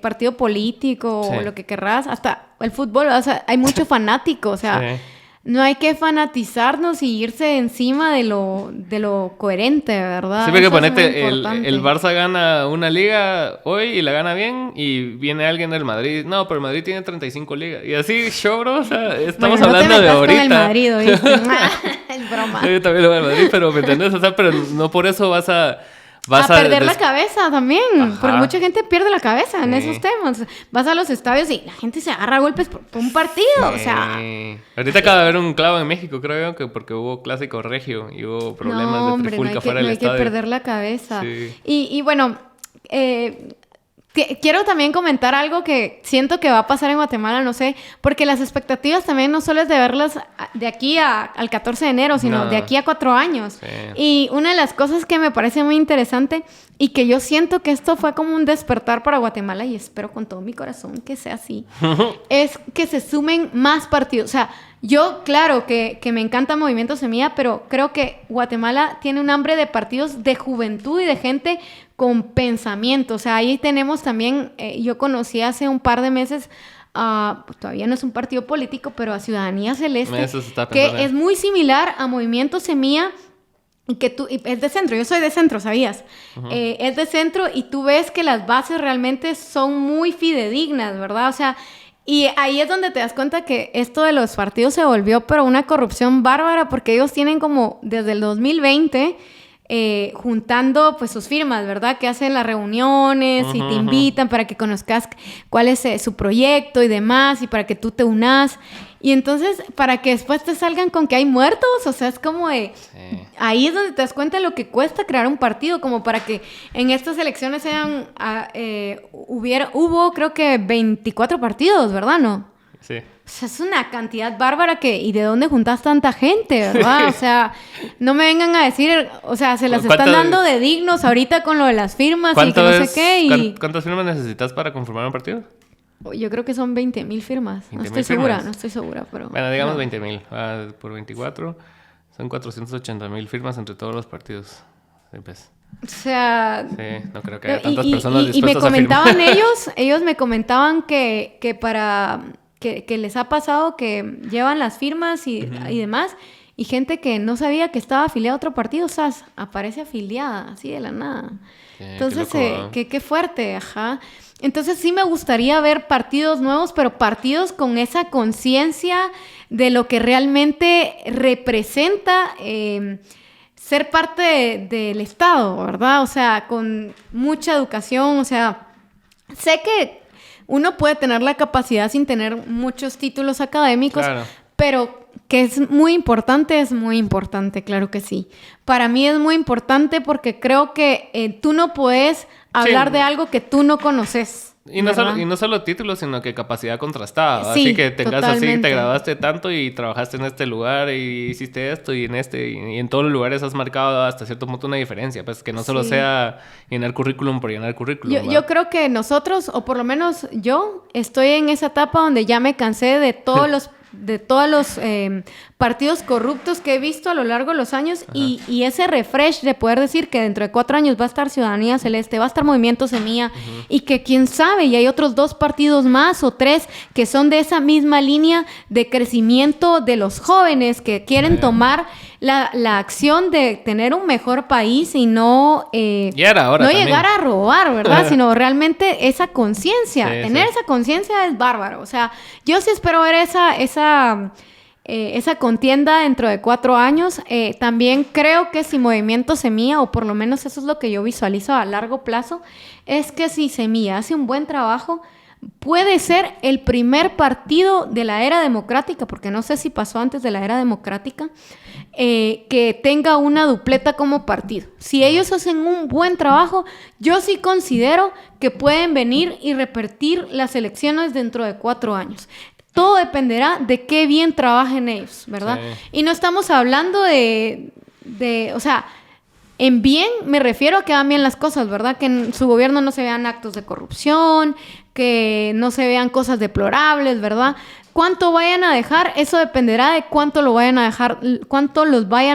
partido político o lo que querrás, hasta el fútbol, o sea, hay mucho fanático, o sea, no hay que fanatizarnos y irse encima de lo coherente, ¿verdad? Sí, porque ponete, el Barça gana una liga hoy y la gana bien y viene alguien del Madrid, no, pero el Madrid tiene 35 ligas, y así, show, bro, o sea, estamos hablando de ahorita. Con el Madrid, ¿oíste? Es broma. Yo también lo voy al Madrid, pero ¿me entendés? O sea, pero no por eso vas a perder la cabeza también. Porque mucha gente pierde la cabeza en esos temas. Vas a los estadios y la gente se agarra a golpes por un partido. O sea, ahorita acaba de haber un clavo en México, creo yo, que porque hubo clásico regio y hubo problemas de trifulca fuera del estadio. No hay que perder la cabeza. Sí. Y bueno, quiero también comentar algo que siento que va a pasar en Guatemala, no sé, porque las expectativas también no solo es de verlas de aquí al 14 de enero, sino de aquí a 4 años. Sí. Y una de las cosas que me parece muy interesante y que yo siento que esto fue como un despertar para Guatemala y espero con todo mi corazón que sea así, es que se sumen más partidos. O sea, yo, claro, que me encanta Movimiento Semilla, pero creo que Guatemala tiene un hambre de partidos de juventud y de gente con pensamiento. O sea, ahí tenemos también, yo conocí hace un par de meses, todavía no es un partido político, pero a Ciudadanía Celeste, que es muy similar a Movimiento Semilla, y que es de centro, yo soy de centro, ¿sabías? Es de centro y tú ves que las bases realmente son muy fidedignas, ¿verdad? O sea, y ahí es donde te das cuenta que esto de los partidos se volvió pero una corrupción bárbara, porque ellos tienen como desde el 2020 juntando pues sus firmas, ¿verdad? Que hacen las reuniones y te invitan para que conozcas cuál es su proyecto y demás, y para que tú te unas. Y entonces, para que después te salgan con que hay muertos, o sea, es como de... Sí. Ahí es donde te das cuenta de lo que cuesta crear un partido, como para que en estas elecciones hubo creo que 24 partidos, ¿verdad? ¿No? Sí. O sea, es una cantidad bárbara ¿y de dónde juntas tanta gente, verdad? O sea, no me vengan a decir, o sea, se las están dando de dignos ahorita con lo de las firmas y que no sé qué. Y... ¿Cuántas firmas necesitas para conformar un partido? Yo creo que son 20,000 firmas. No estoy segura, pero... Bueno, digamos 20,000. Por 24 son 480,000 firmas entre todos los partidos. Sí, pues. O sea... Sí, no creo que haya tantas personas dispuestas a firmar. Y me comentaban ellos me comentaban que para... Que les ha pasado que llevan las firmas y demás, y gente que no sabía que estaba afiliada a otro partido, o sea, aparece afiliada, así de la nada. Entonces, qué fuerte, ajá. Entonces sí me gustaría ver partidos nuevos, pero partidos con esa conciencia de lo que realmente representa ser parte del Estado, ¿verdad? O sea, con mucha educación, o sea, sé que uno puede tener la capacidad sin tener muchos títulos académicos, claro, pero que es muy importante, claro que sí. Para mí es muy importante porque creo que tú no puedes hablar de algo que tú no conoces. Y no solo títulos, sino que capacidad contrastada. Sí, así que tengas totalmente. Así, te graduaste tanto y trabajaste en este lugar y hiciste esto y en este y en todos los lugares has marcado hasta cierto punto una diferencia. Pues que no solo sea llenar currículum por llenar currículum. Yo creo que nosotros, o por lo menos yo, estoy en esa etapa donde ya me cansé de todos los partidos corruptos que he visto a lo largo de los años y ese refresh de poder decir que dentro de 4 años va a estar Ciudadanía Celeste, va a estar Movimiento Semilla y que quién sabe, y hay otros 2 partidos más o 3 que son de esa misma línea de crecimiento de los jóvenes que quieren tomar la acción de tener un mejor país y no llegar a robar, ¿verdad? Sino realmente esa conciencia. Tener esa conciencia es bárbaro. O sea, yo sí espero ver esa contienda dentro de 4 años. También creo que si Movimiento Semilla, o por lo menos eso es lo que yo visualizo a largo plazo, es que si Semilla hace un buen trabajo, puede ser el primer partido de la era democrática, porque no sé si pasó antes de la era democrática, que tenga una dupleta como partido. Si ellos hacen un buen trabajo, yo sí considero que pueden venir y repetir las elecciones dentro de 4 años. Todo dependerá de qué bien trabajen ellos, ¿verdad? Sí. Y no estamos hablando o sea, en bien me refiero a que hagan bien las cosas, ¿verdad? Que en su gobierno no se vean actos de corrupción, que no se vean cosas deplorables, ¿verdad? ¿Cuánto vayan a dejar? Eso dependerá de cuánto los vayan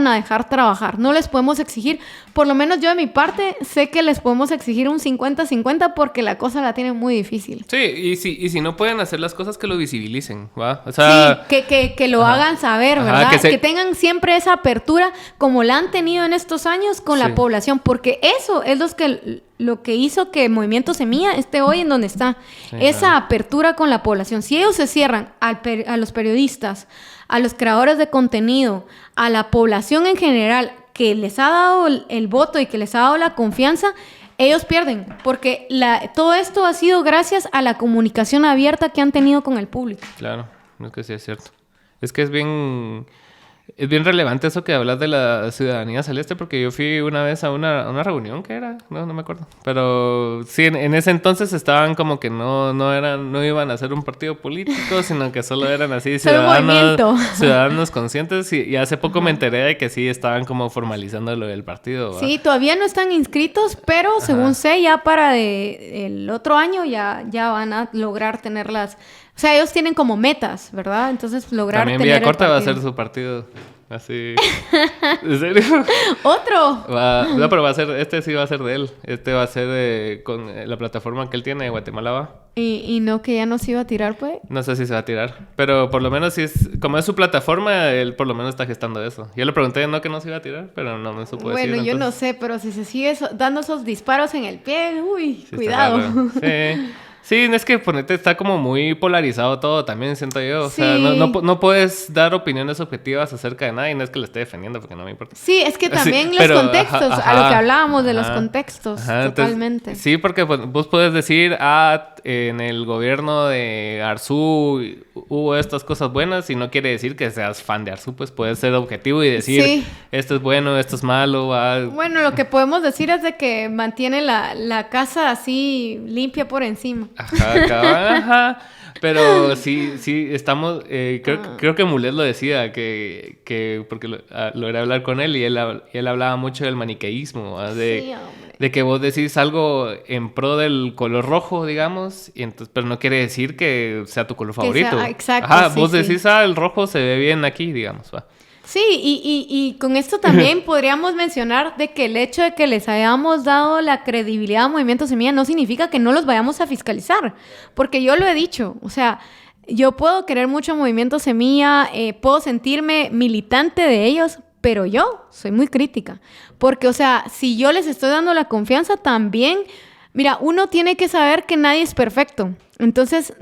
a dejar trabajar. No les podemos exigir, por lo menos yo de mi parte, sé que les podemos exigir un 50-50 porque la cosa la tienen muy difícil. Sí, y si no pueden hacer las cosas, que lo visibilicen, ¿va? O sea, sí, que lo hagan saber, ¿verdad? Que tengan siempre esa apertura como la han tenido en estos años con la población, porque eso es lo que hizo que Movimiento Semilla esté hoy en donde está. Sí, esa apertura con la población. Si ellos se cierran a los periodistas, a los creadores de contenido, a la población en general, que les ha dado el voto y que les ha dado la confianza, ellos pierden. Porque todo esto ha sido gracias a la comunicación abierta que han tenido con el público. Claro, es que sí es cierto. Es que es bien... Es bien relevante eso que hablas de la ciudadanía celeste, porque yo fui una vez a una reunión, ¿qué era? No me acuerdo. Pero sí, en ese entonces estaban como que no iban a ser un partido político, sino que solo eran así ciudadanos conscientes. Y hace poco me enteré de que sí estaban como formalizando lo del partido, ¿va? Sí, todavía no están inscritos, pero según sé, ya para el otro año ya van a lograr tenerlas. O sea, ellos tienen como metas, ¿verdad? Entonces, lograr también tener Villacorta va a ser su partido. Así. ¿En serio? ¿Otro? No, pero este sí va a ser de él. Este va a ser con la plataforma que él tiene de Guatemala, ¿va? Y no, que ya no se iba a tirar, pues. No sé si se va a tirar. Pero por lo menos como es su plataforma, él por lo menos está gestando eso. Yo le pregunté que no se iba a tirar, pero no me supo decir. Bueno, yo no sé, pero si se sigue dando esos disparos en el pie, uy, sí, cuidado. Sí. Sí, es que está como muy polarizado todo también, siento yo. O Sí. sea, no puedes dar opiniones objetivas acerca de nada y no es que lo esté defendiendo porque no me importa. Sí, es que también sí, los contextos, a lo que hablábamos de los contextos, totalmente. Entonces, sí, porque vos podés decir, en el gobierno de Arzú hubo estas cosas buenas y no quiere decir que seas fan de Arzú, pues puedes ser objetivo y decir, esto es bueno, esto es malo. Bueno, lo que podemos decir es de que mantiene la casa así limpia por encima. Ajá. Pero sí, estamos... creo que Mulet lo decía, que porque lo era hablar con él y él hablaba mucho del maniqueísmo, de que vos decís algo en pro del color rojo, digamos, y entonces, pero no quiere decir que sea tu color favorito. Exacto. Ajá, vos decís, el rojo se ve bien aquí, digamos, va. Sí, y con esto también podríamos mencionar de que el hecho de que les hayamos dado la credibilidad a Movimiento Semilla no significa que no los vayamos a fiscalizar, porque yo lo he dicho, o sea, yo puedo querer mucho a Movimiento Semilla, puedo sentirme militante de ellos, pero yo soy muy crítica, porque, o sea, si yo les estoy dando la confianza también, mira, uno tiene que saber que nadie es perfecto, entonces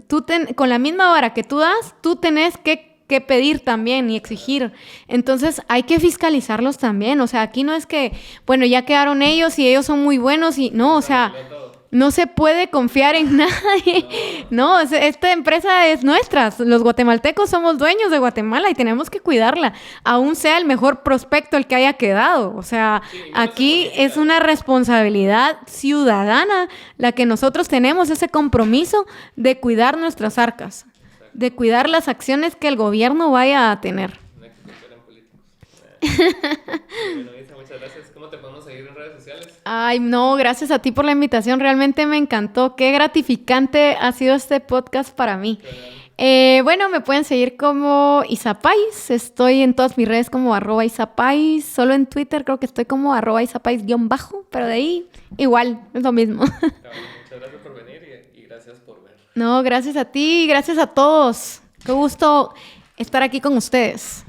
con la misma vara que tú das, tú tenés que pedir también y exigir. Entonces hay que fiscalizarlos también. O sea, aquí no es que, bueno, ya quedaron ellos y ellos son muy buenos y no, o sea, no se puede confiar en nadie. No, esta empresa es nuestra. Los guatemaltecos somos dueños de Guatemala y tenemos que cuidarla. Aún sea el mejor prospecto el que haya quedado. O sea, aquí es una responsabilidad ciudadana la que nosotros tenemos, ese compromiso de cuidar nuestras arcas, de cuidar las acciones que el gobierno vaya a tener. Bueno, Isa, muchas gracias. ¿Cómo te podemos seguir en redes sociales? Ay, no, gracias a ti por la invitación. Realmente me encantó. Qué gratificante ha sido este podcast para mí. Bueno, me pueden seguir como Isapais. Estoy en todas mis redes como @Isapais. Solo en Twitter creo que estoy como @Isapais_, pero de ahí igual, es lo mismo. Muchas gracias por venir y gracias por ver. No, gracias a ti y gracias a todos. Qué gusto estar aquí con ustedes.